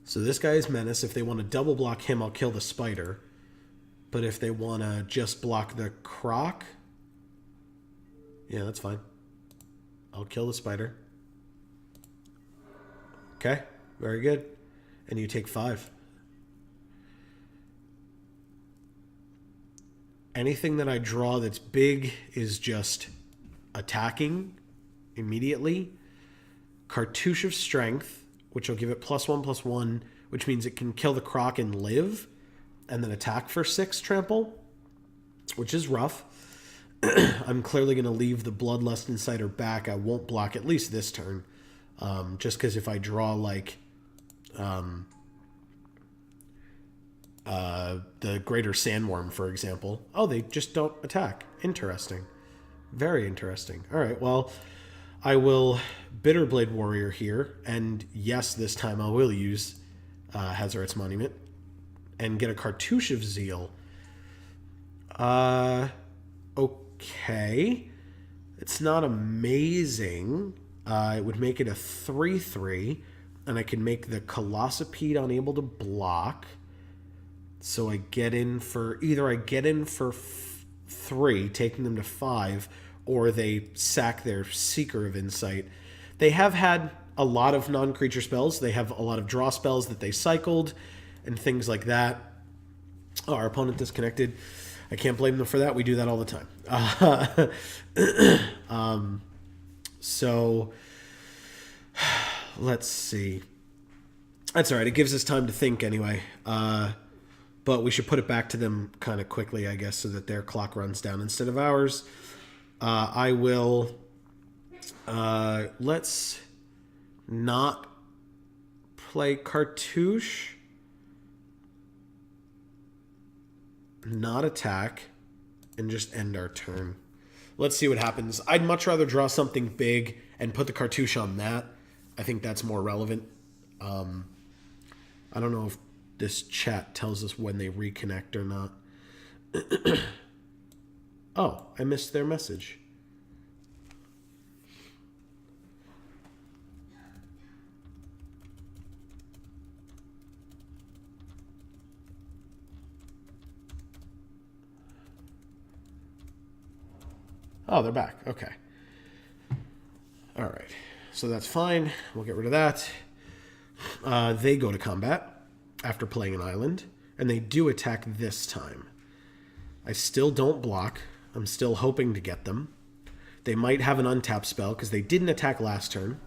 So this guy is Menace. If they want to double block him, I'll kill the Spider. But if they want to just block the Croc... Yeah, that's fine. I'll kill the Spider. Okay, very good. And you take 5. Anything that I draw that's big is just attacking immediately. Cartouche of Strength, which will give it +1/+1, which means it can kill the Croc and live, and then attack for 6 trample, which is rough. I'm clearly going to leave the Bloodlust Insider back. I won't block at least this turn, just because if I draw like the Greater Sandworm, for example, oh, they just don't attack. Interesting. Very interesting. All right, well, I will Bitterblade Warrior here, and yes, this time I will use Hazoret's Monument and get a Cartouche of Zeal. Okay. It's not amazing. It would make it a 3/3, and I can make the Colossipede unable to block. So I get in for either I get in for 3, taking them to 5, or they sack their Seeker of Insight. They have had a lot of non-creature spells. They have a lot of draw spells that they cycled and things like that. Oh, our opponent disconnected. I can't blame them for that. We do that all the time. So let's see. That's all right. It gives us time to think anyway. But we should put it back to them kind of quickly, I guess, so that their clock runs down instead of ours. I will... let's not play Cartouche. Not attack. And just end our turn. Let's see what happens. I'd much rather draw something big and put the Cartouche on that. I think that's more relevant. I don't know if this chat tells us when they reconnect or not. Oh, I missed their message. Oh, they're back. Okay. All right. So that's fine. We'll get rid of that. They go to combat after playing an island, and they do attack this time. I still don't block. I'm still hoping to get them. They might have an untap spell because they didn't attack last turn.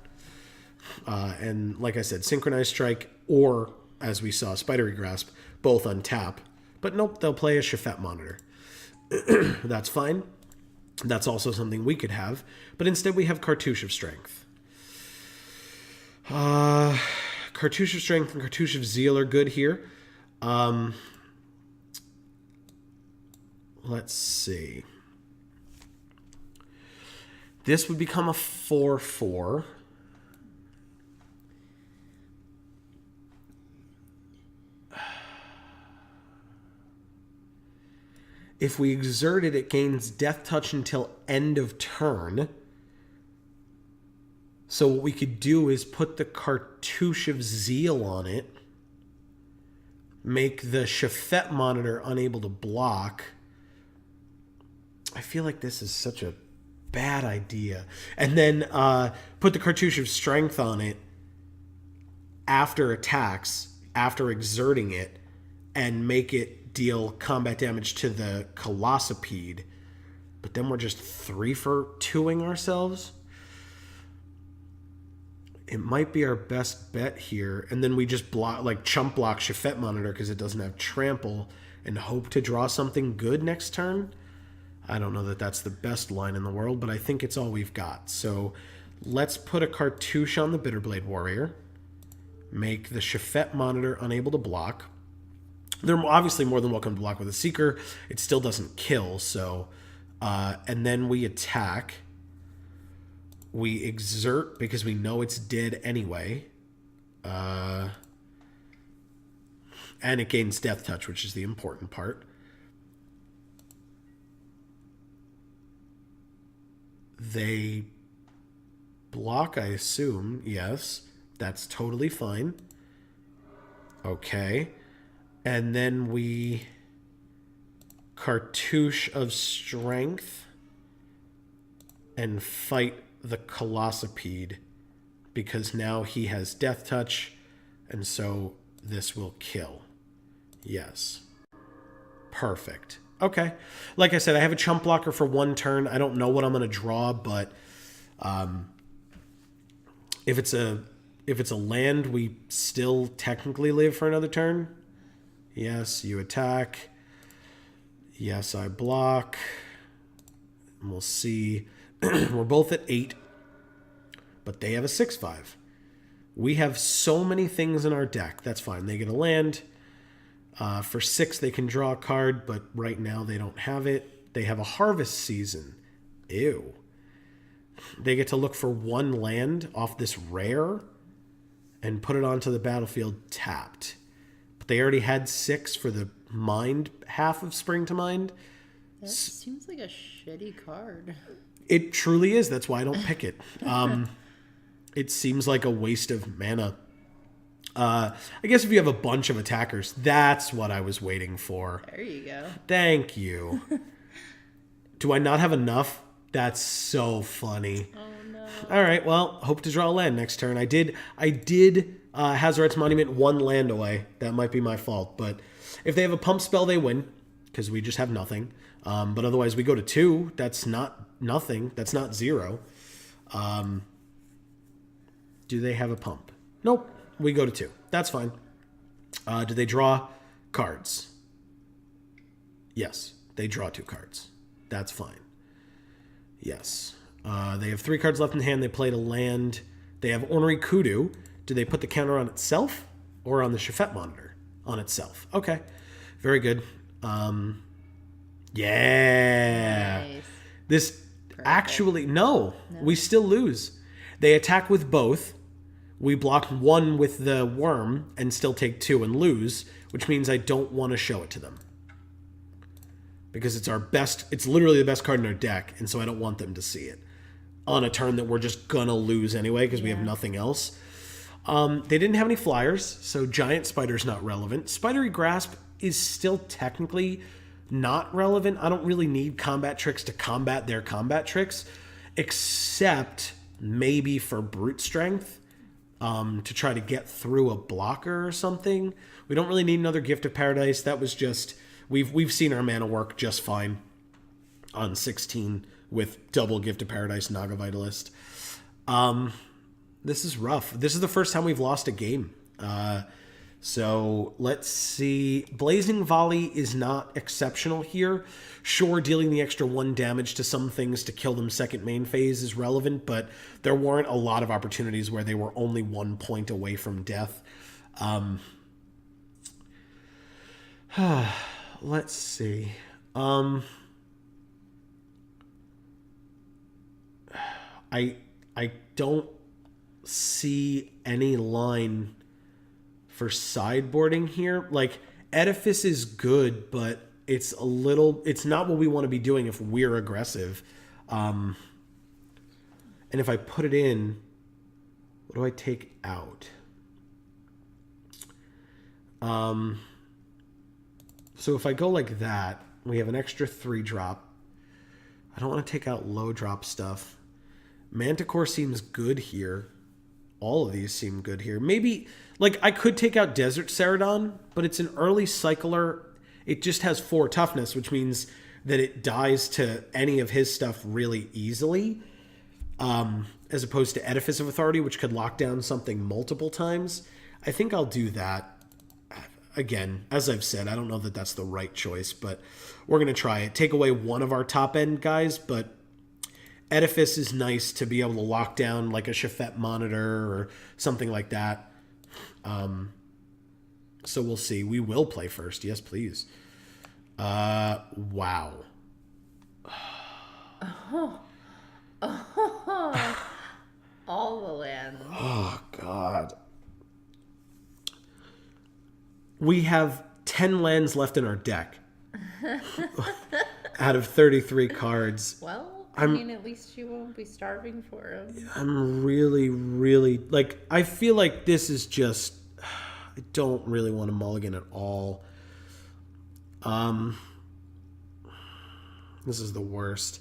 And like I said, Synchronized Strike or, as we saw, Spidery Grasp, both untap. But nope, they'll play a Shafet Monitor. That's fine. That's also something we could have. But instead we have Cartouche of Strength. Cartouche of Strength and Cartouche of Zeal are good here. Let's see. This would become a 4/4. If we exert it, it gains Death Touch until end of turn. So what we could do is put the Cartouche of Zeal on it, make the Shafet Monitor unable to block. I feel like this is such a bad idea. And then put the Cartouche of Strength on it after attacks, after exerting it, and make it deal combat damage to the Colossipede. But then we're just 3-for-2ing ourselves. It might be our best bet here. And then we just block, like chump block Shafet Monitor because it doesn't have trample and hope to draw something good next turn. I don't know that that's the best line in the world, but I think it's all we've got. So let's put a Cartouche on the Bitterblade Warrior. Make the Shafet Monitor unable to block. They're obviously more than welcome to block with a Seeker. It still doesn't kill, so... and then we attack. We exert because we know it's dead anyway. And it gains Death Touch, which is the important part. They block, I assume. Yes, that's totally fine. Okay. And then we Cartouche of Strength and fight the Colossipede because now he has Death Touch, and so this will kill. Yes. Perfect. Okay. Like I said, I have a chump blocker for 1 turn. I don't know what I'm going to draw, but if it's a land, we still technically live for another turn. Yes, you attack. Yes, I block. And we'll see. We're both at 8, but they have a 6/5. We have so many things in our deck. That's fine. They get a land. For 6, they can draw a card, but right now they don't have it. They have a harvest season. Ew. They get to look for 1 land off this rare and put it onto the battlefield tapped. But they already had 6 for the mind half of Spring to Mind. That seems like a shitty card. It truly is. That's why I don't pick it. It seems like a waste of mana. I guess if you have a bunch of attackers, that's what I was waiting for. There you go. Thank you. Do I not have enough? That's so funny. Oh no. All right, well, hope to draw a land next turn. I did Hazoret's Monument 1 land away. That might be my fault, but if they have a pump spell, they win, because we just have nothing. But otherwise, we go to 2. That's not nothing. That's not 0. Do they have a pump? Nope. We go to 2. That's fine. Do they draw cards? Yes. They draw 2 cards. That's fine. Yes. They have 3 cards left in hand. They played a land. They have Ornery Kudu. Do they put the counter on itself or on the Shafet Monitor? On itself. Okay. Very good. Yeah. Nice. This actually... No. We still lose. They attack with both. We block 1 with the worm and still take 2 and lose, which means I don't want to show it to them. Because it's our best, it's literally the best card in our deck, and so I don't want them to see it. On a turn that we're just gonna lose anyway, because we have nothing else. They didn't have any flyers, so Giant Spider's not relevant. Spidery Grasp is still technically not relevant. I don't really need combat tricks to combat their combat tricks, except maybe for Brute Strength. To try to get through a blocker or something. We don't really need another Gift of Paradise. That was just... We've seen our mana work just fine on 16 with double Gift of Paradise, Naga Vitalist. This is rough. This is the first time we've lost a game. So let's see. Blazing Volley is not exceptional here. Sure, dealing the extra 1 damage to some things to kill them second main phase is relevant, but there weren't a lot of opportunities where they were only 1 point away from death. Let's see. I don't see any line for sideboarding here. Like, Edifice is good, but it's not what we want to be doing if we're aggressive. And if I put it in, what do I take out? So if I go like that, we have an extra 3-drop. I don't want to take out low drop stuff. Manticore seems good here. All of these seem good here. Maybe, like, I could take out Desert Ceradon, but it's an early cycler. It just has 4 toughness, which means that it dies to any of his stuff really easily, as opposed to Edifice of Authority, which could lock down something multiple times. I think I'll do that. Again, as I've said, I don't know that that's the right choice, but we're going to try it. Take away one of our top-end guys, but Edifice is nice to be able to lock down like a Shafet Monitor or something like that. So we'll see. We will play first. Yes, please. Wow. All the land. Oh, God. We have 10 lands left in our deck. Out of 33 cards. Well, I mean, at least you won't be starving for them. I'm really, really... Like, I feel like this is just... I don't really want to mulligan at all. This is the worst.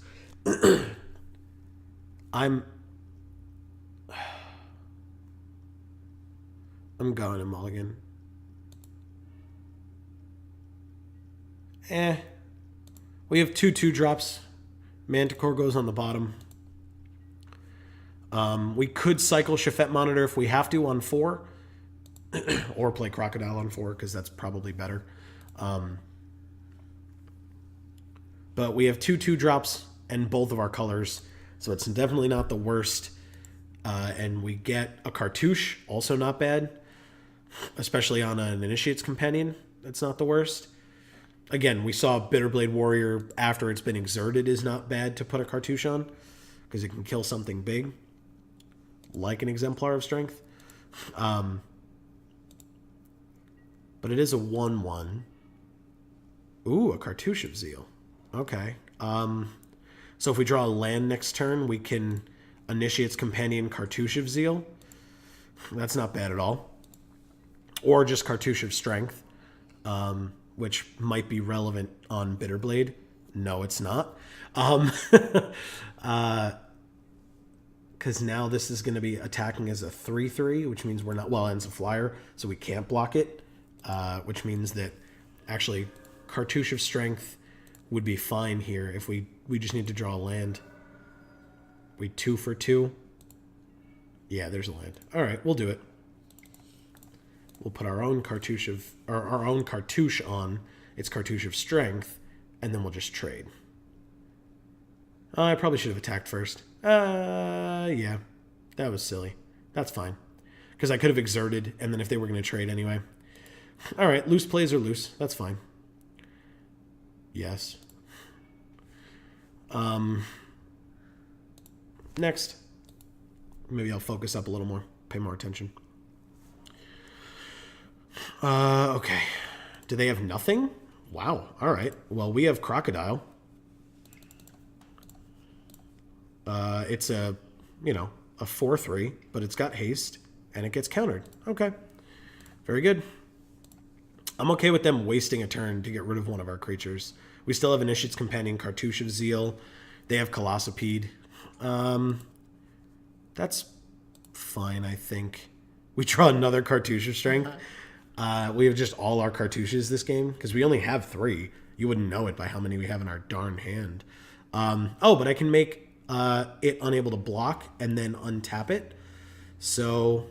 I'm going to mulligan. We have 2/2 drops. Manticore goes on the bottom. We could cycle Shafet Monitor if we have to on 4. Or play Crocodile on 4, because that's probably better. But we have 2/2 drops and both of our colors, so it's definitely not the worst. And we get a Cartouche, also not bad. Especially on an Initiate's Companion, that's not the worst. Again, we saw Bitterblade Warrior, after it's been exerted, is not bad to put a Cartouche on, because it can kill something big, like an Exemplar of Strength. But it is a 1/1. Ooh, a Cartouche of Zeal. Okay. So if we draw a land next turn, we can Initiate's Companion Cartouche of Zeal. That's not bad at all. Or just Cartouche of Strength, which might be relevant on Bitterblade. No, it's not. Because now this is going to be attacking as a 3/3, which means we're not... Well, and it's a flyer, so we can't block it. Which means that actually Cartouche of Strength would be fine here if we just need to draw a land. We 2 for 2. Yeah, there's a land. All right, we'll do it. We'll put our own Cartouche on. It's Cartouche of Strength, and then we'll just trade. I probably should have attacked first. Yeah, that was silly. That's fine, because I could have exerted, and then if they were going to trade anyway. All right, loose plays are loose. That's fine. Yes. Next. Maybe I'll focus up a little more. Pay more attention. Okay. Do they have nothing? Wow. All right. Well, we have Crocodile. It's a 4/3, but it's got haste, and it gets countered. Okay. Very good. I'm okay with them wasting a turn to get rid of one of our creatures. We still have Initiate's Companion, Cartouche of Zeal. They have Colossopede. That's fine, I think. We draw another Cartouche of Strength. We have just all our Cartouches this game, because we only have 3. You wouldn't know it by how many we have in our darn hand. But I can make it unable to block and then untap it. So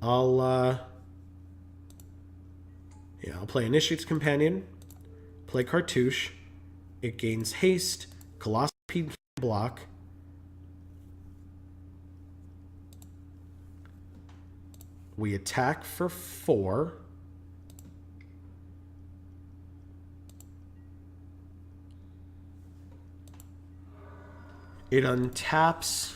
I'll play Initiate's Companion, play Cartouche. It gains haste. Colossopede can block. We attack for 4. It untaps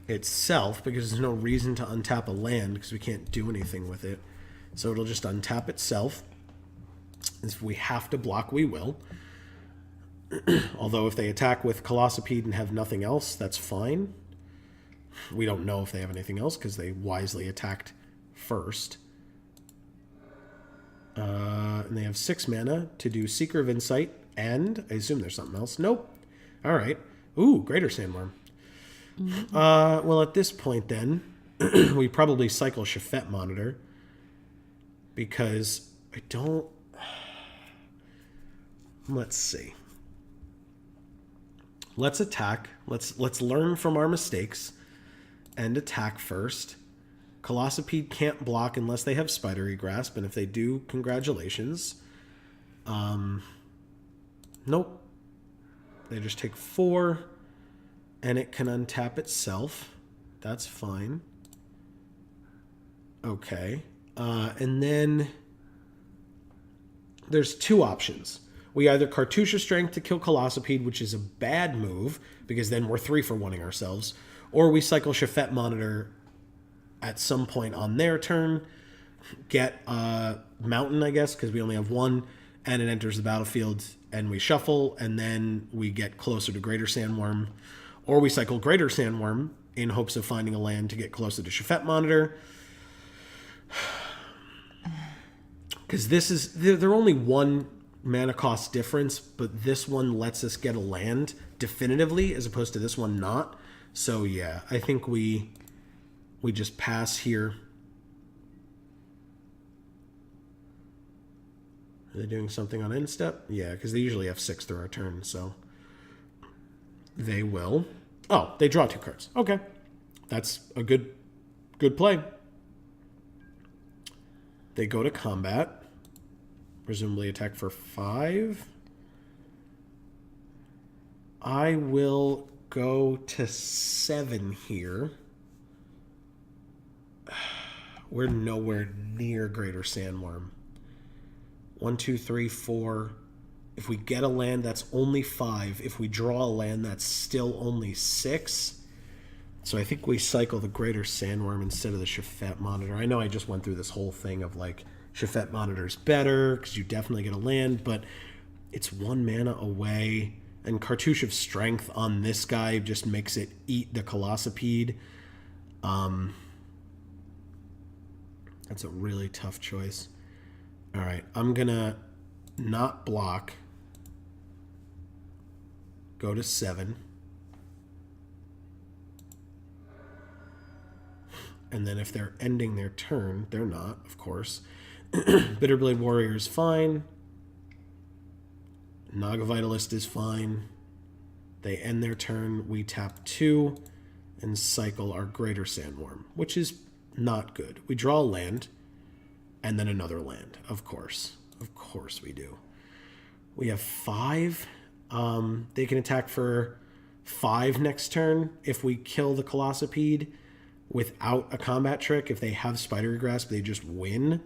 itself because there's no reason to untap a land because we can't do anything with it. So it'll just untap itself. If we have to block, we will. Although if they attack with Colossopede and have nothing else, that's fine. We don't know if they have anything else because they wisely attacked first. And they have 6 mana to do Seeker of Insight, and I assume there's something else. Nope. All right. Ooh, Greater Sandworm. Mm-hmm. Well, at this point then, we probably cycle Shafet Monitor because I don't... Let's see. Let's attack. Let's learn from our mistakes and attack first. Colossopede can't block unless they have Spidery Grasp, and if they do, congratulations. Nope. They just take 4, and it can untap itself. That's fine. Okay. And then there's 2 options. We either Cartouche of Strength to kill Colossopede, which is a bad move, because then we're 3 for 1-ing ourselves, or we cycle Shafet Monitor at some point on their turn, get Mountain, I guess, because we only have 1, and it enters the battlefield, and we shuffle, and then we get closer to Greater Sandworm, or we cycle Greater Sandworm in hopes of finding a land to get closer to Shafet Monitor. Because this is... They're only 1 mana cost difference, but this one lets us get a land definitively as opposed to this one not. So yeah, I think we just pass here. Are they doing something on end step? Yeah, because they usually have 6 through our turn, so they will. Oh, they draw 2 cards. Okay. That's a good play. They go to combat. Presumably attack for 5. I will go to 7 here. We're nowhere near Greater Sandworm. 1, 2, 3, 4. If we get a land, that's only 5. If we draw a land, that's still only 6. So I think we cycle the Greater Sandworm instead of the Shafet Monitor. I know I just went through this whole thing of like Shafet Monitor's better because you definitely get a land, but it's 1 mana away. And Cartouche of Strength on this guy just makes it eat the Colossopede. That's a really tough choice. All right, I'm going to not block. Go to 7. And then if they're ending their turn, they're not, of course. Bitterblade Warrior is fine. Naga Vitalist is fine. They end their turn. We tap 2 and cycle our Greater Sandworm, which is not good. We draw a land and then another land, of course. Of course we do. We have 5. They can attack for 5 next turn if we kill the Colossopede without a combat trick. If they have Spidery Grasp, they just win.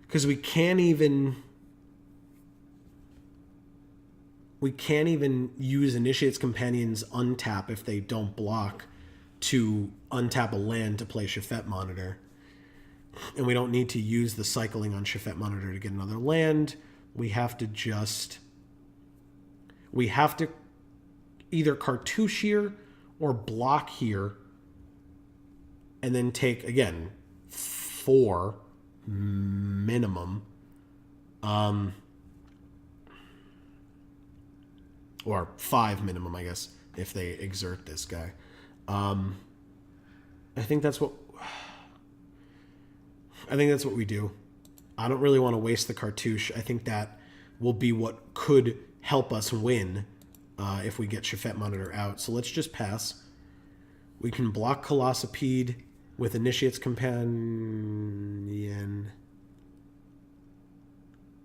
Because we can't even use Initiate's Companion's untap if they don't block to untap a land to play Shafet Monitor. And we don't need to use the cycling on Shafet Monitor to get another land. We have to either Cartouche here or block here and then take, again, 4 minimum. Or 5 minimum, I guess, if they exert this guy. I think that's what we do. I don't really want to waste the Cartouche. I think that will be what could help us win if we get Shafet Monitor out. So let's just pass. We can block Colossopede with Initiate's Companion.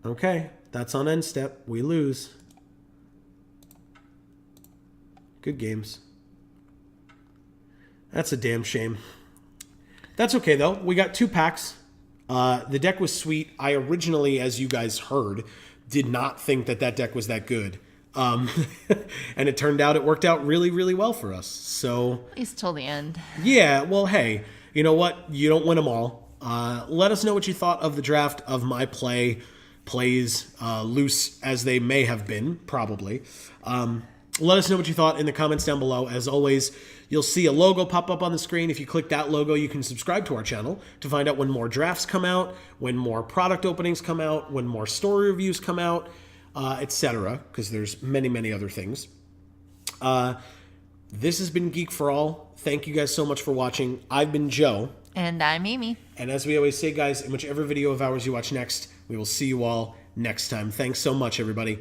Okay, that's on end step. We lose. Good games. That's a damn shame. That's okay, though. We got 2 packs. The deck was sweet. I originally, as you guys heard, did not think that deck was that good. And it turned out it worked out really, really well for us. So At least till the end. Yeah, well, hey, you know what? You don't win them all. Let us know what you thought of the draft, of my plays, loose as they may have been, probably. Let us know what you thought in the comments down below. As always, you'll see a logo pop up on the screen. If you click that logo, you can subscribe to our channel to find out when more drafts come out, when more product openings come out, when more story reviews come out, etc. Because there's many, many other things. This has been Geek for All. Thank you guys so much for watching. I've been Joe. And I'm Amy. And as we always say, guys, in whichever video of ours you watch next, we will see you all next time. Thanks so much, everybody.